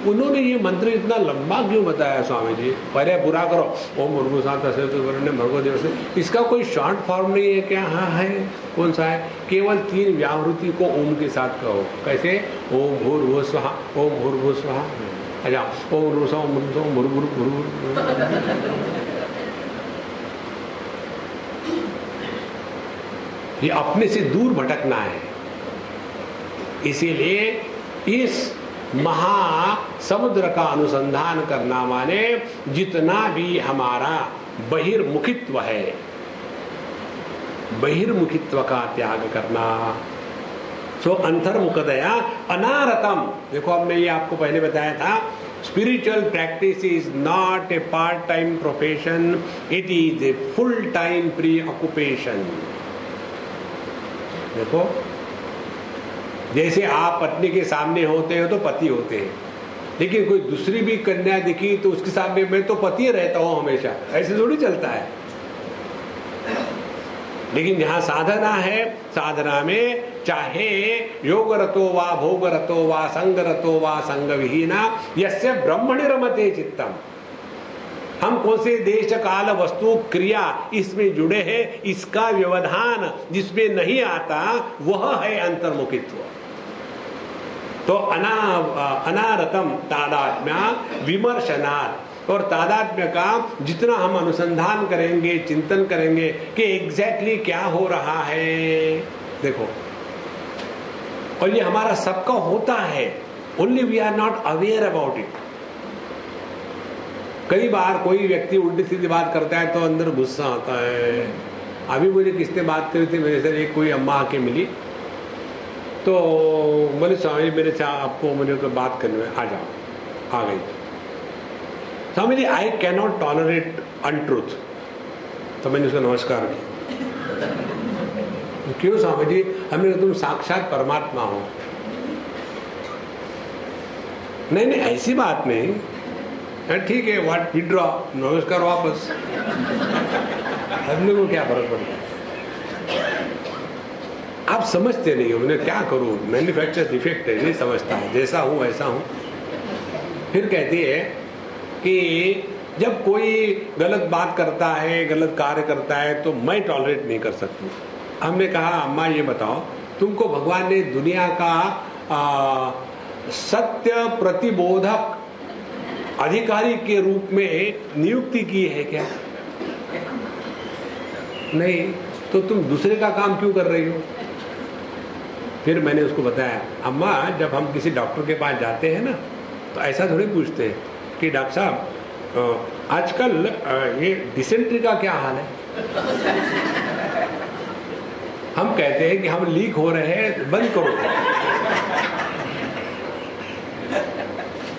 उन्होंने ये मंत्र इतना लंबा क्यों बताया स्वामी जी? पहले पूरा करो, ओम इसका कोई शॉर्ट फॉर्म नहीं है क्या? हाँ है। कौन सा है? केवल 3 व्यावृत्ति को ओम के साथ कहो। कैसे? ओम भूर्भुवः स्वः, ओम भूर्भुवः स्वः। अच्छा, ओम भूर्भुवः ये अपने से दूर भटकना है। इसीलिए इस महासमुद्र का अनुसंधान करना माने जितना भी हमारा बहिर्मुखित्व है, बहिर्मुखित्व का त्याग करना। सो अंतर्मुखतया अनारतम। देखो, अब मैं ये आपको पहले बताया था, spiritual practice is not a part time profession, it is a full time pre occupation. देखो, जैसे आप पत्नी के सामने होते हो तो पति होते हैं, लेकिन कोई दूसरी भी कन्या दिखी तो उसके सामने मैं तो पति रहता हूं हमेशा, ऐसे थोड़ी चलता है। लेकिन जहां साधना है, साधना में चाहे योगरतो वा भोगरतो वा संगरतो वा संगविहीना यस्य ब्रह्मणि रमते चित्तम। हम कौन से देश काल वस्तु क्रिया इसमें जुड़े हैं, इसका व्यवधान जिसमें नहीं आता वह है अंतर्मुखित्व। तो अनारतम तादात्म्य विमर्शनात्। और तादात्म्य का जितना हम अनुसंधान करेंगे, चिंतन करेंगे कि एग्जैक्टली क्या हो रहा है, देखो, और ये हमारा सबका होता है, only we are not aware about it. कई बार कोई व्यक्ति उल्टी सीधी बात करता है तो अंदर गुस्सा आता है। अभी मुझे किसने बात करी थी, मेरे से एक कोई अम्मा आके मिली, तो बोले स्वामी मेरे से आपको मुझे कोई बात करने में आ जाओ। आ गई। Swami ji, I can not tolerate untruth. तो मैंने उसको नमस्कार किया। क्यों स्वामी जी? हमने तुम साक्षात परमात्मा हो। नहीं नहीं, ऐसी बात नहीं। ठीक है, व्हाट विड्रॉ, नमस्कार वापस। हमने को क्या फर्क पड़ता है? आप समझते नहीं हो, मैं क्या करूं, मैन्युफैक्चर डिफेक्ट है, नहीं समझता है, जैसा हूं वैसा हूं। फिर कहती है कि जब कोई गलत बात करता है, गलत कार्य करता है तो मैं टॉलरेट नहीं कर सकती। हमने कहा अम्मा ये बताओ, तुमको भगवान ने दुनिया का सत्य प्रतिबोधक अधिकारी के रूप में नियुक्ति की है क्या? नहीं, तो तुम दूसरे का काम क्यों कर रही हो? फिर मैंने उसको बताया, अम्मा जब हम किसी डॉक्टर के पास जाते हैं ना, तो ऐसा थोड़ी पूछते हैं कि डॉक्टर साहब आजकल ये डिसेंट्री का क्या हाल है। हम कहते हैं कि हम लीक हो रहे हैं, बंद करो।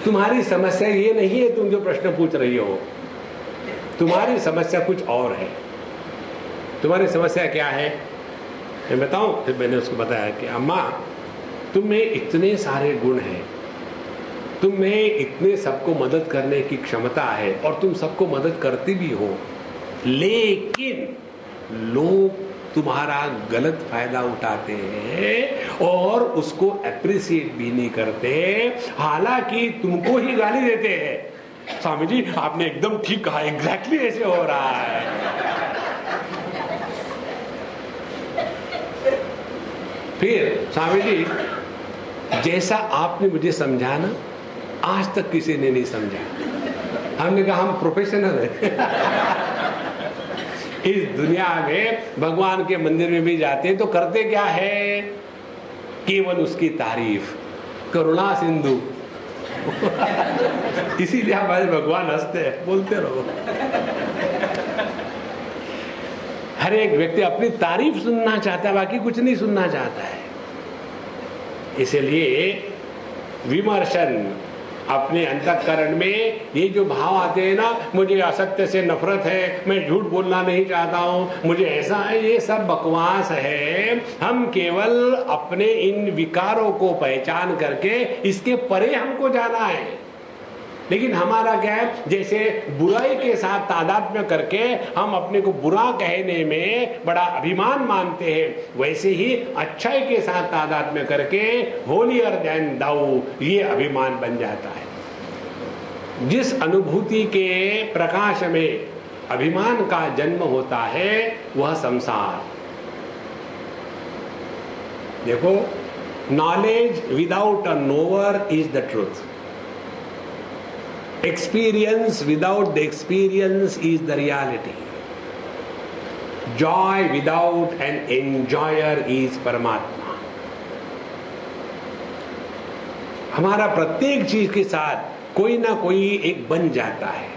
तुम्हारी समस्या ये नहीं है, तुम जो प्रश्न पूछ रही हो, तुम्हारी समस्या कुछ और है। तुम्हारी समस्या क्या है मैं बताऊं? फिर मैंने उसको बताया कि अम्मा तुम में इतने सारे गुण हैं, तुम में इतने सबको मदद करने की क्षमता है और तुम सबको मदद करती भी हो, लेकिन लोग तुम्हारा गलत फायदा उठाते हैं और उसको एप्रिसिएट भी नहीं करते, हालांकि तुमको ही गाली देते हैं। स्वामी जी आपने एकदम ठीक कहा, एग्जैक्टली ऐसे हो रहा है। फिर स्वामी जी जैसा आपने मुझे समझा ना, आज तक किसी ने नहीं समझा। हमने कहा हम प्रोफेशनल हैं। इस दुनिया में भगवान के मंदिर में भी जाते हैं तो करते क्या है? केवल उसकी तारीफ, करुणा सिंधु। इसीलिए हमारे भगवान हंसते हैं, बोलते रहो। हर एक व्यक्ति अपनी तारीफ सुनना चाहता है, बाकी कुछ नहीं सुनना चाहता है। इसलिए विमर्शन अपने अंतःकरण में ये जो भाव आते हैं ना, मुझे असत्य से नफरत है, मैं झूठ बोलना नहीं चाहता हूं, मुझे ऐसा है, ये सब बकवास है। हम केवल अपने इन विकारों को पहचान करके इसके परे हमको जाना है। लेकिन हमारा क्या है, जैसे बुराई के साथ तादात्म्य करके हम अपने को बुरा कहने में बड़ा अभिमान मानते हैं, वैसे ही अच्छाई के साथ तादात्म्य करके होलियर देन दाऊ ये अभिमान बन जाता है। जिस अनुभूति के प्रकाश में अभिमान का जन्म होता है वह संसार। देखो, knowledge without a nowhere is the truth. Experience without the experience is the reality. Joy without an enjoyer is परमात्मा। हमारा प्रत्येक चीज के साथ कोई ना कोई एक बन जाता है।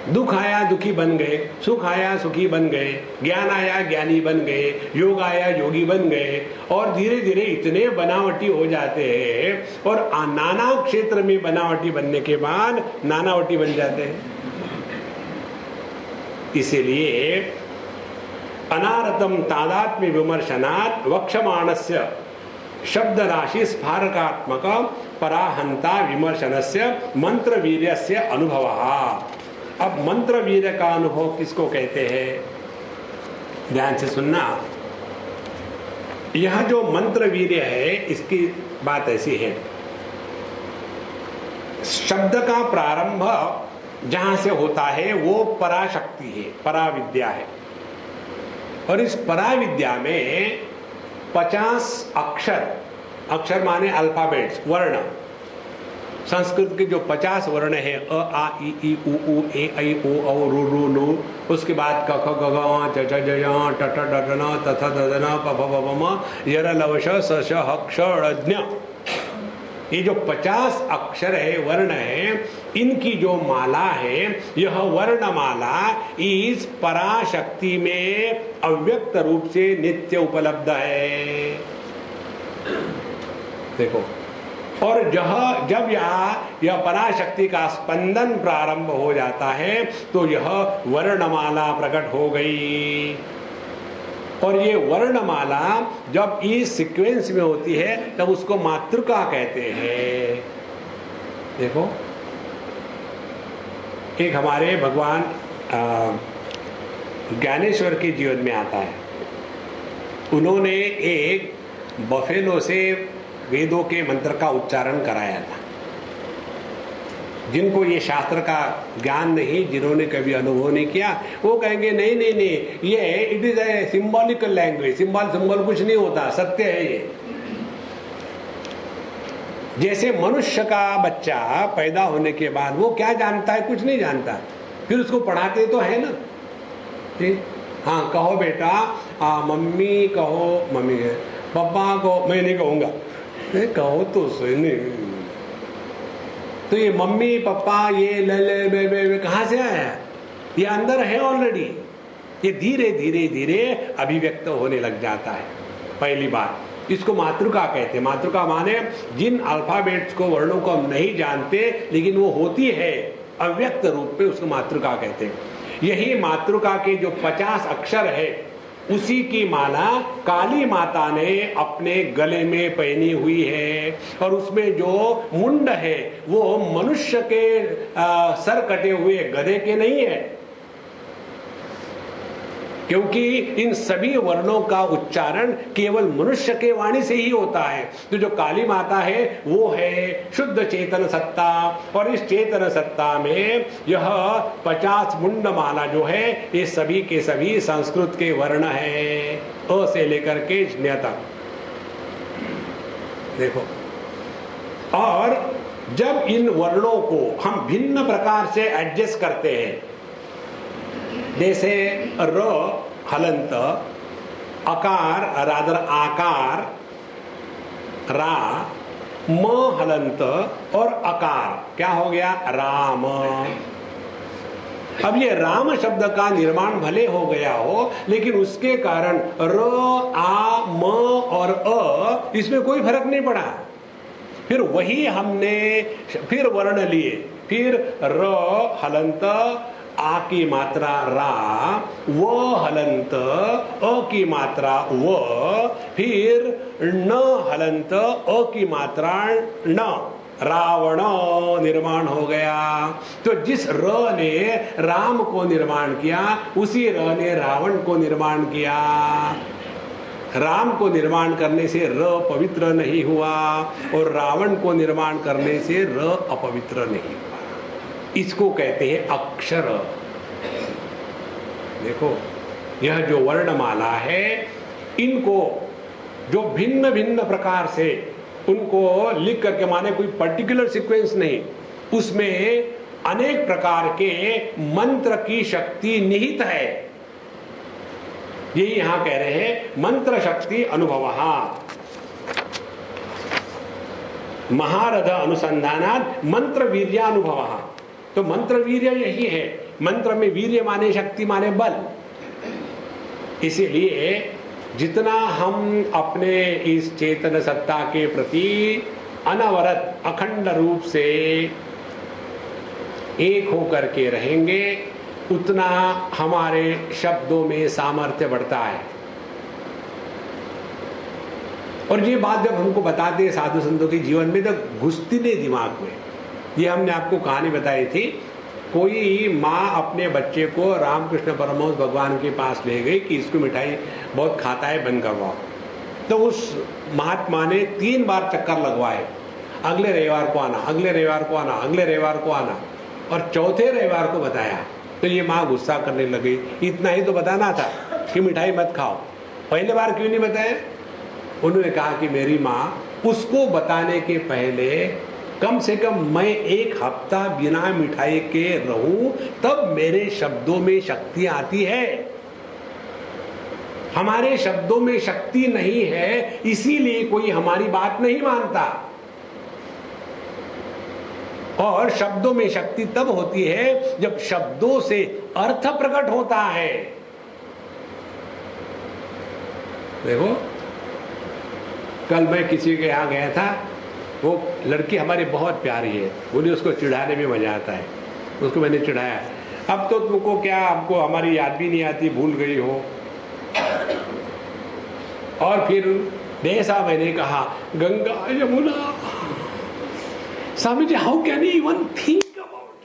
दुख आया दुखी बन गए, सुख आया सुखी बन गए, ज्ञान आया ज्ञानी बन गए, योग आया योगी बन गए, और धीरे धीरे इतने बनावटी हो जाते हैं, और नाना क्षेत्र में बनावटी बनने के बाद नानावटी बन जाते हैं। इसीलिए अनारतम तादात्म्य विमर्शनात् वक्षमाणस्य शब्द राशि स्फारकात्मक पराहंता विमर्शनस्य मंत्र वीर्यस्य अनुभवः। अब मंत्र वीर्य का अनुभव किसको कहते हैं? ध्यान से सुनना। यह जो मंत्र वीर्य है, इसकी बात ऐसी है, शब्द का प्रारंभ जहां से होता है वो पराशक्ति है, पराविद्या है, और इस पराविद्या में 50 अक्षर, अक्षर माने अल्फाबेट्स, वर्ण, संस्कृत के जो 50 वर्ण है, अ आ इ ई उ ऊ ए ऐ ओ औ रु रु लु, उसके बाद क ख ग घ च छ ज ज ट ठ ड ढ न त थ द ध न प फ ब भ म य र ल व श स श ह क्ष ड़ ज्ञ, ये जो 50 अक्षर है, वर्ण है, इनकी जो माला है, यह वर्णमाला इस पराशक्ति में अव्यक्त रूप से नित्य उपलब्ध है। देखो, और जब यह पराशक्ति का स्पंदन प्रारंभ हो जाता है तो यह वर्णमाला प्रकट हो गई। और ये वर्णमाला जब इस सीक्वेंस में होती है तब उसको मातृका कहते हैं। देखो, एक हमारे भगवान ज्ञानेश्वर के जीवन में आता है, उन्होंने एक बफेलो से वेदों के मंत्र का उच्चारण कराया था। जिनको ये शास्त्र का ज्ञान नहीं, जिन्होंने कभी अनुभव नहीं किया, वो कहेंगे नहीं नहीं नहीं, ये it is a symbolical language, symbol कुछ नहीं होता, सत्य है ये। जैसे मनुष्य का बच्चा पैदा होने के बाद वो क्या जानता है? कुछ नहीं जानता, फिर उसको पढ़ाते तो है ना, ठीक? हाँ, कहो बेटा, मम्मी कहो, मम्मी है, पापा को मैं नहीं कहूंगा, कहो तो सुने। तो ये मम्मी पापा, ये ले बे कहां से आया? ये अंदर है ऑलरेडी। ये धीरे धीरे धीरे अभिव्यक्त होने लग जाता है। पहली बात, इसको मातृका कहते हैं। मातृका माने जिन अल्फाबेट्स को, वर्णों को हम नहीं जानते लेकिन वो होती है अव्यक्त रूप में, उसको मातृका कहते हैं। यही मातृका के जो 50 अक्षर है, उसी की माला काली माता ने अपने गले में पहनी हुई है, और उसमें जो मुंड है वो मनुष्य के सर कटे हुए गधे के नहीं है, क्योंकि इन सभी वर्णों का उच्चारण केवल मनुष्य के वाणी से ही होता है। तो जो काली माता है वो है शुद्ध चेतन सत्ता, और इस चेतन सत्ता में यह 50 मुंड माला जो है, ये सभी के सभी संस्कृत के वर्ण है, अ से लेकर के ज्ञ तक। देखो, और जब इन वर्णों को हम भिन्न प्रकार से एडजस्ट करते हैं, जैसे र हलंत, अकार रादर आकार, रा, म हलंत और अकार, क्या हो गया? राम। अब ये राम शब्द का निर्माण भले हो गया हो, लेकिन उसके कारण र, आ, म और अ, इसमें कोई फर्क नहीं पड़ा। फिर वही हमने फिर वर्ण लिए, फिर र हलंत आ की मात्रा रा, व हलंत अ की मात्रा व, फिर न हलंत अ की मात्रा न, रावण निर्माण हो गया। तो जिस र ने राम को निर्माण किया, उसी र ने रावण को निर्माण किया। राम को निर्माण करने से र पवित्र नहीं हुआ और रावण को निर्माण करने से र अपवित्र नहीं हुआ। इसको कहते हैं अक्षर। देखो, यह जो वर्णमाला है, इनको जो भिन्न भिन्न प्रकार से उनको लिख करके, माने कोई पर्टिकुलर सीक्वेंस नहीं, उसमें अनेक प्रकार के मंत्र की शक्ति निहित है। यही यहां कह रहे हैं, मंत्र शक्ति अनुभवः महारथ अनुसंधानात् मंत्र वीर्यानुभवः। तो मंत्र वीर्य यही है। मंत्र में वीर्य माने शक्ति माने बल। इसीलिए जितना हम अपने इस चेतन सत्ता के प्रति अनवरत अखंड रूप से एक होकर के रहेंगे, उतना हमारे शब्दों में सामर्थ्य बढ़ता है। और ये बात जब हमको बताते हैं साधु संतों के जीवन में, तो घुसती नहीं दिमाग में। ये हमने आपको कहानी बताई थी, कोई माँ अपने बच्चे को रामकृष्ण परमहंस भगवान के पास ले गई कि इसको मिठाई बहुत खाता है, बंद करवाओ। तो उस महात्मा ने 3 बार चक्कर लगवाए, अगले रविवार को आना, अगले रविवार को आना, अगले रविवार को आना, और चौथे रविवार को बताया। तो ये माँ गुस्सा करने लगी, इतना ही तो बताना था कि मिठाई मत खाओ, पहले बार क्यों नहीं बताया? उन्होंने कहा कि मेरी माँ, उसको बताने के पहले कम से कम मैं 1 हफ्ता बिना मिठाई के रहूं, तब मेरे शब्दों में शक्ति आती है। हमारे शब्दों में शक्ति नहीं है, इसीलिए कोई हमारी बात नहीं मानता। और शब्दों में शक्ति तब होती है जब शब्दों से अर्थ प्रकट होता है। देखो, कल मैं किसी के यहां गया था, वो लड़की हमारी बहुत प्यारी है, बोली उसको चिढ़ाने में मजा आता है। उसको मैंने चिढ़ाया, अब तो तुमको क्या, हमको हमारी याद भी नहीं आती, भूल गई हो। और फिर जैसा मैंने कहा, Ganga Yamuna, Swami ji, how can you even think about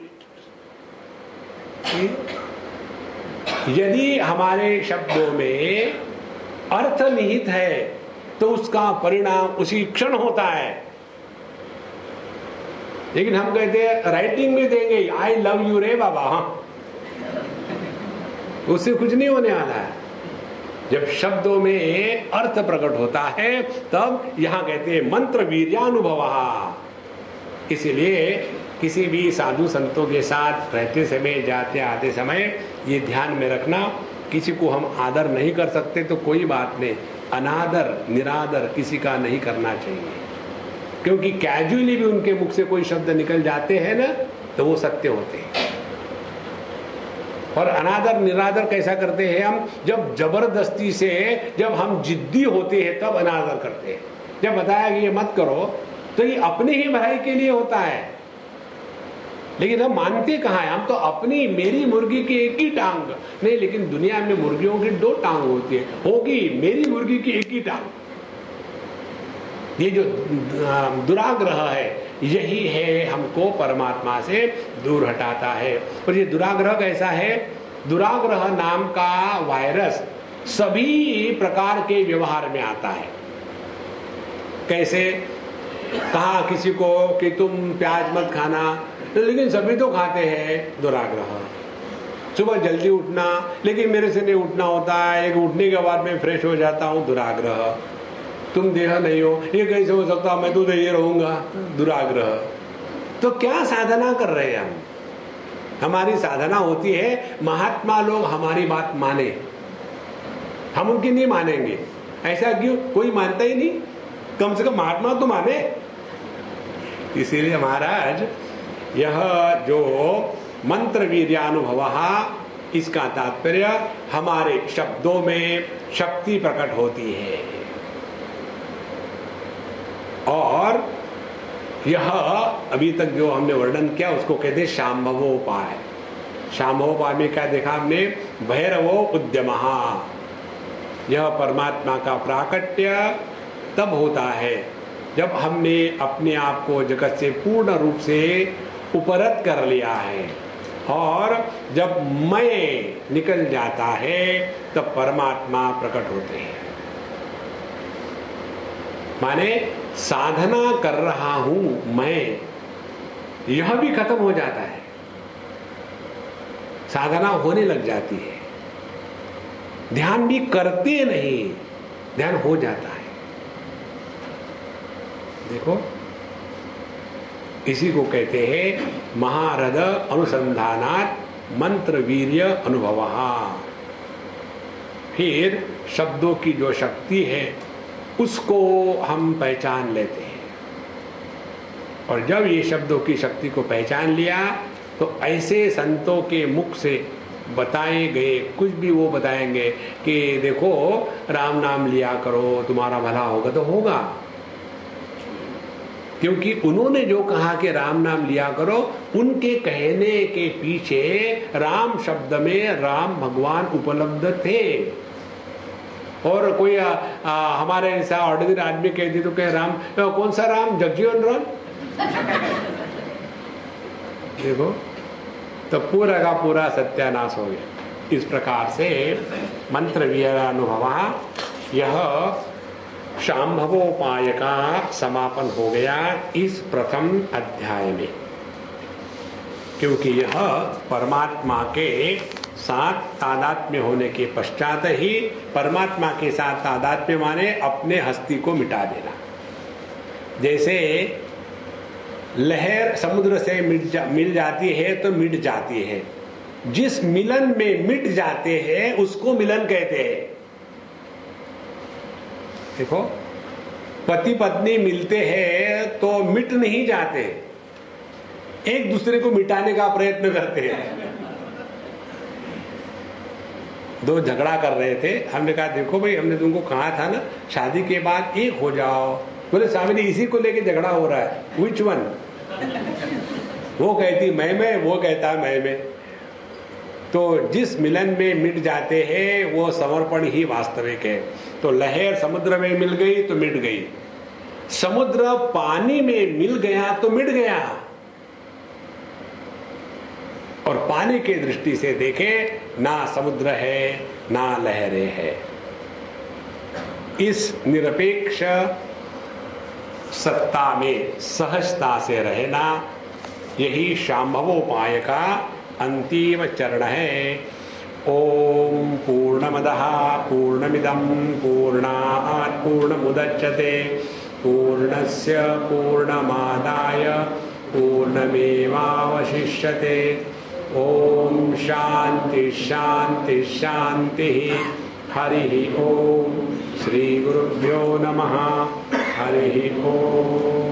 it. यदि हमारे शब्दों में अर्थ निहित है तो उसका परिणाम उसी क्षण होता है। लेकिन हम कहते हैं राइटिंग में देंगे, आई लव यू रे बाबा, उससे कुछ नहीं होने वाला है। जब शब्दों में अर्थ प्रकट होता है, तब यहां कहते हैं मंत्र वीर्यानुभवः। इसीलिए किसी भी साधु संतों के साथ रहते समय, जाते आते समय, ये ध्यान में रखना, किसी को हम आदर नहीं कर सकते तो कोई बात नहीं, अनादर निरादर किसी का नहीं करना चाहिए। क्योंकि कैजुअली भी उनके मुख से कोई शब्द निकल जाते हैं ना, तो वो सत्य होते हैं। और अनादर निरादर कैसा करते हैं हम? जब जबरदस्ती से, जब हम जिद्दी होते हैं तब अनादर करते हैं। जब बताया कि ये मत करो, तो ये अपने ही भलाई के लिए होता है। लेकिन हम मानते कहाँ हैं? हम तो अपनी, मेरी मुर्गी की एक ही टांग नहीं, लेकिन दुनिया में मुर्गियों की 2 टांग होती है, होगी मेरी मुर्गी की एक ही टांग। ये जो दुराग्रह है, यही है हमको परमात्मा से दूर हटाता है। और ये दुराग्रह कैसा है? दुराग्रह नाम का वायरस सभी प्रकार के व्यवहार में आता है। कैसे? कहा किसी को कि तुम प्याज मत खाना, लेकिन सभी तो खाते हैं, दुराग्रह। सुबह जल्दी उठना, लेकिन मेरे से नहीं उठना होता है, एक उठने के बाद मैं फ्रेश हो जाता हूं, दुराग्रह। तुम देह नहीं हो, ये कैसे हो सकता, मैं तो देह रहूंगा, दुराग्रह। तो क्या साधना कर रहे हैं हम? हमारी साधना होती है महात्मा लोग हमारी बात माने, हम उनकी नहीं मानेंगे। ऐसा क्यों? कोई मानता ही नहीं, कम से कम महात्मा तो माने। इसीलिए महाराज, यह जो मंत्र वीर्यानुभवः, इसका तात्पर्य हमारे शब्दों में शक्ति प्रकट होती है। और यह अभी तक जो हमने वर्णन किया उसको कहते हैं शांभवोपाय। शांभवोपाय में क्या देखा हमने? भैरवो उद्यमः। यह परमात्मा का प्राकट्य तब होता है जब हमने अपने आप को जगत से पूर्ण रूप से उपरत कर लिया है, और जब मैं निकल जाता है तब परमात्मा प्रकट होते हैं। माने साधना कर रहा हूं मैं, यह भी खत्म हो जाता है, साधना होने लग जाती है। ध्यान भी करते नहीं, ध्यान हो जाता है। देखो, इसी को कहते हैं महारथ अनुसंधानात् मंत्र वीर्य अनुभवः। फिर शब्दों की जो शक्ति है उसको हम पहचान लेते हैं, और जब ये शब्दों की शक्ति को पहचान लिया तो ऐसे संतों के मुख से बताए गए कुछ भी वो बताएंगे कि देखो राम नाम लिया करो तुम्हारा भला होगा, तो होगा, क्योंकि उन्होंने जो कहा कि राम नाम लिया करो, उनके कहने के पीछे राम शब्द में राम भगवान उपलब्ध थे। और कोई हमारे ऐसा ऑर्डिनरी आदमी कह दी तो कह राम, कौन सा राम? जगजीवन राम। देखो, तो पूरा का पूरा सत्यानाश हो गया। इस प्रकार से मंत्र वीरानुभव, यह शांभवोपाय का समापन हो गया इस प्रथम अध्याय में, क्योंकि यह परमात्मा के साथ तादात्म्य होने के पश्चात ही, परमात्मा के साथ तादात्म्य माने अपने हस्ती को मिटा देना। जैसे लहर समुद्र से मिल जाती है तो मिट जाती है, जिस मिलन में मिट जाते हैं उसको मिलन कहते हैं। देखो, पति पत्नी मिलते हैं तो मिट नहीं जाते, एक दूसरे को मिटाने का प्रयत्न करते हैं। दो झगड़ा कर रहे थे, हमने कहा देखो भाई, हमने तुमको कहा था ना शादी के बाद एक हो जाओ। बोले स्वामी जी इसी को लेके झगड़ा हो रहा है। Which one? वो कहती मैं, वो कहता मैं। तो जिस मिलन में मिट जाते हैं वो समर्पण ही वास्तविक है। तो लहर समुद्र में मिल गई तो मिट गई, समुद्र पानी में मिल गया तो मिट गया। और पानी के दृष्टि से देखें, ना समुद्र है ना लहरें है। इस निरपेक्ष सत्ता में सहजता से रहना, यही शांभवोपाय का अंतिम चरण है। ओम पूर्णमदः पूर्णमिदं पूर्णात् पूर्णमुदच्यते पूर्णस्य पूर्णमादाय पूर्णमेवावशिष्यते। ओम शांति शांति शांति। हरि ओम। श्री गुरुभ्यो नमः। हरि ओम।